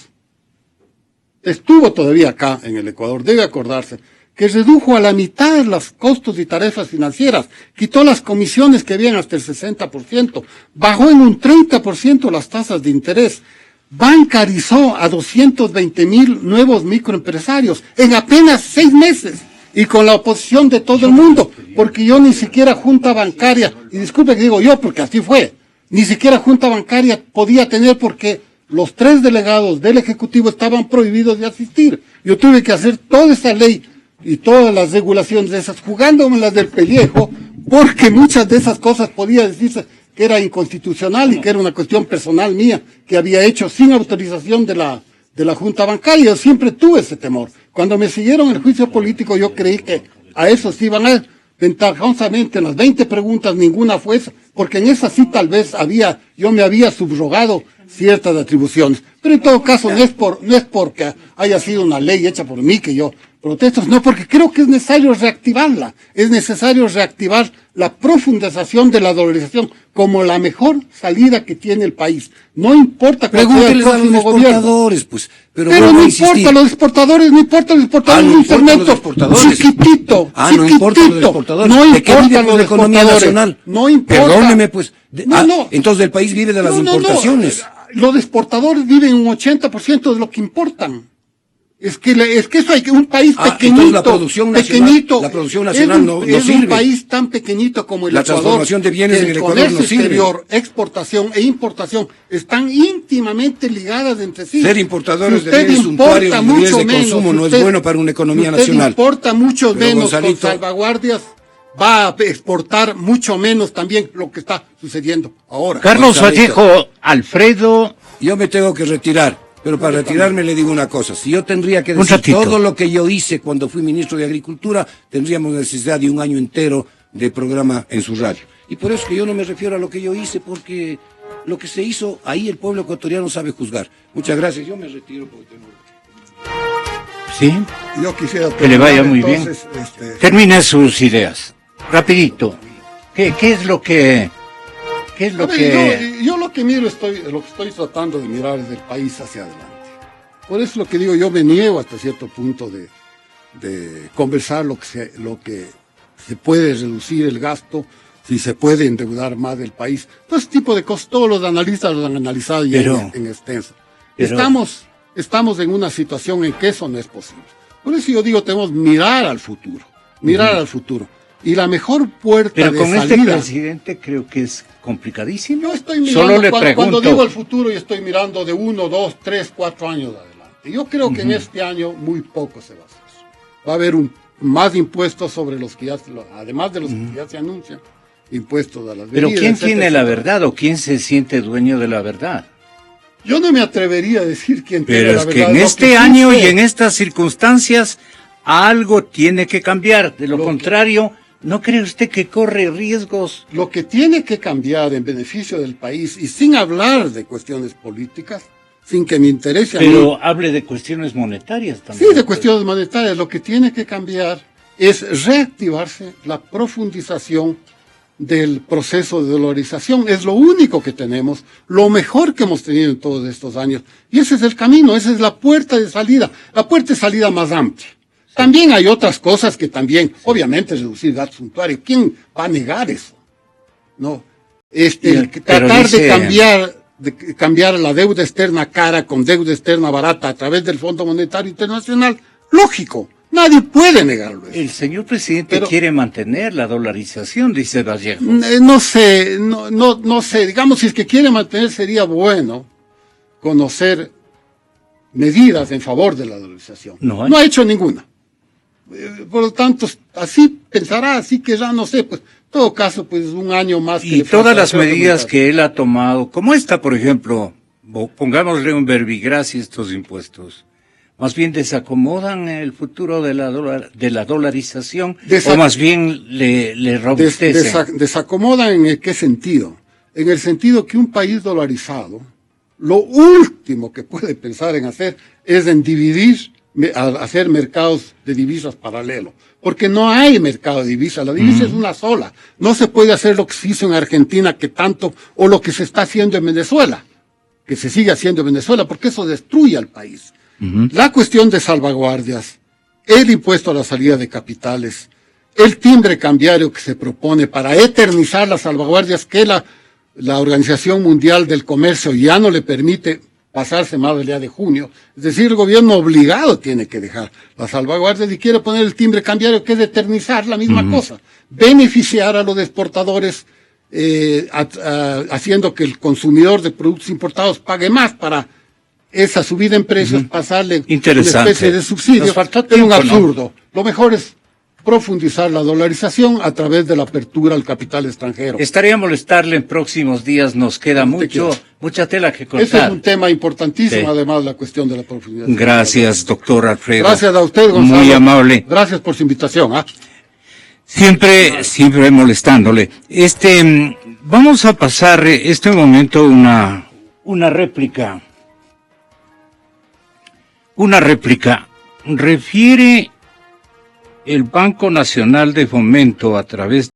S2: estuvo todavía acá en el Ecuador, debe acordarse, que redujo a la mitad los costos y tarifas financieras, quitó las comisiones que habían hasta el 60%, bajó en un 30% las tasas de interés, bancarizó a 220,000 nuevos microempresarios en apenas 6 meses. Y con la oposición de todo el mundo, porque yo ni siquiera junta bancaria, y disculpe que digo yo porque así fue, ni siquiera junta bancaria podía tener porque los 3 delegados del Ejecutivo estaban prohibidos de asistir. Yo tuve que hacer toda esa ley y todas las regulaciones de esas, jugándomelas del pellejo, porque muchas de esas cosas podía decirse que era inconstitucional y que era una cuestión personal mía, que había hecho sin autorización de la Junta Bancaria. Yo siempre tuve ese temor. Cuando me siguieron el juicio político, yo creí que a eso sí iban a ventajosamente en las 20 preguntas, ninguna fue esa, porque en esa sí tal vez yo me había subrogado ciertas atribuciones. Pero en todo caso no es porque haya sido una ley hecha por mí que yo protesto, no, porque creo que es necesario reactivarla. Es necesario reactivar la profundización de la dolarización como la mejor salida que tiene el país. No importa cuál sea el próximo gobierno.
S4: Pues,
S2: pero no importa, los exportadores, no importa los exportadores, un segmento chiquitito,
S4: no importa los exportadores.
S2: No importa
S4: la economía nacional.
S2: No importa.
S4: Perdóneme, pues. Entonces el país vive de las importaciones.
S2: Los exportadores viven un 80% de lo que importan. Es que eso hay que un país pequeñito,
S4: la producción nacional no
S2: es
S4: sirve.
S2: Un país tan pequeñito como el
S4: la
S2: Ecuador,
S4: transformación de bienes en el Ecuador no sirve.
S2: Exterior, exportación e importación están íntimamente ligadas entre sí.
S4: Ser importadores de bienes suntuarios de bienes de consumo no es bueno para una economía nacional.
S2: Importa mucho menos, Gonzalito, con salvaguardias, va a exportar mucho menos también lo que está sucediendo ahora.
S1: Carlos Vallejo, Alfredo.
S4: Yo me tengo que retirar. Pero para retirarme le digo una cosa, si yo tendría que decir todo lo que yo hice cuando fui ministro de Agricultura, tendríamos necesidad de un año entero de programa en su radio. Y por eso que yo no me refiero a lo que yo hice, porque lo que se hizo ahí el pueblo ecuatoriano sabe juzgar. Muchas gracias, yo me retiro porque tengo...
S1: Sí,
S2: yo quisiera
S1: que le vaya muy bien. Termine sus ideas, rapidito. ¿Qué es lo que...? ¿Qué es lo que...?
S2: Yo lo que miro, lo que estoy tratando de mirar es del país hacia adelante. Por eso lo que digo, yo me niego hasta cierto punto de conversar lo que se puede reducir el gasto, si se puede endeudar más del país. Todo ese tipo de cosas, todos los analistas lo han analizado y en extenso. Estamos en una situación en que eso no es posible. Por eso yo digo, tenemos que mirar al futuro, al futuro. Y la mejor puerta de salida...
S1: Pero con este presidente creo que es complicadísimo.
S2: Yo estoy mirando,
S1: solo le pregunto.
S2: Cuando digo el futuro, yo estoy mirando de 1, 2, 3, 4 años adelante. Yo creo que en este año muy poco se va a hacer. va a haber más impuestos sobre los que ya, además de los que ya se anuncian, impuestos a las
S1: Pero
S2: bebidas,
S1: ¿quién
S2: etcétera,
S1: tiene la
S2: etcétera.
S1: verdad o quién se siente dueño de la verdad?
S2: Yo no me atrevería a decir quién tiene
S1: Pero
S2: la
S1: es
S2: verdad.
S1: que en
S2: Lo
S1: este
S2: sí
S1: año
S2: sé-
S1: y en estas circunstancias algo tiene que cambiar. De lo
S2: Lo que-
S1: contrario, ¿no cree usted que corre riesgos?
S2: Lo que tiene que cambiar en beneficio del país, y sin hablar de cuestiones políticas, sin que me interese a mí,
S1: Pero hable de cuestiones monetarias también.
S2: sí, de cuestiones monetarias, lo que tiene que cambiar es reactivarse la profundización del proceso de dolarización. Es lo único que tenemos, lo mejor que hemos tenido en todos estos años. Y ese es el camino, esa es la puerta de salida más amplia. También hay otras cosas que también, obviamente, reducir gasto suntuario. ¿Quién va a negar eso? No.
S1: Pero
S2: Tratar
S1: dice-
S2: de cambiar la deuda externa cara con deuda externa barata a través del Fondo Monetario Internacional, lógico. Nadie puede negarlo. Eso.
S1: El señor presidente
S2: Pero-
S1: quiere mantener la dolarización, dice Vallejo.
S2: No sé, no sé. Digamos, si es que quiere mantener, sería bueno conocer medidas en favor de la dolarización.
S1: No hay.
S2: No ha hecho ninguna. Por lo tanto, así pensará, así que ya no sé, pues, en todo caso, pues un año más. que
S1: Y
S2: le
S1: todas
S2: falta
S1: las
S2: hacer
S1: medidas
S2: aumentar.
S1: que él ha tomado, como esta, por ejemplo, pongámosle un verbigracia a estos impuestos, más bien desacomodan el futuro de la dolarización, o más bien le robustecen.
S2: Desacomodan ¿en qué sentido? En el sentido que un país dolarizado, lo último que puede pensar en hacer es en dividir, hacer mercados de divisas paralelos. Porque no hay mercado de divisas, la divisa es una sola. No se puede hacer lo que se hizo en Argentina, que tanto, o lo que se está haciendo en Venezuela, que se sigue haciendo en Venezuela, porque eso destruye al país. La cuestión de salvaguardias, el impuesto a la salida de capitales, el timbre cambiario que se propone para eternizar las salvaguardias que la Organización Mundial del Comercio ya no le permite pasarse más del día de junio. Es decir, el gobierno obligado tiene que dejar las salvaguardias y quiere poner el timbre cambiario que es eternizar la misma cosa. Beneficiar a los exportadores haciendo que el consumidor de productos importados pague más para esa subida en precios, pasarle
S1: Interesante.
S2: una especie de subsidio.
S1: Nos faltó
S2: Es un
S1: tiempo, ¿no?
S2: absurdo. Lo mejor es profundizar la dolarización a través de la apertura al capital extranjero.
S1: Estaría a molestarle en próximos días, nos queda
S2: Como usted quiera.
S1: mucha tela que
S2: Ese es
S1: cortar.
S2: un tema importantísimo,
S1: Sí.
S2: además, la cuestión de la profundización.
S1: Gracias, doctor Alfredo.
S2: Gracias a usted, Gonzalo.
S1: Muy amable.
S2: Gracias por su invitación.
S1: Siempre molestándole. Vamos a pasar este momento una réplica. Una réplica. Refiere el Banco Nacional de Fomento a través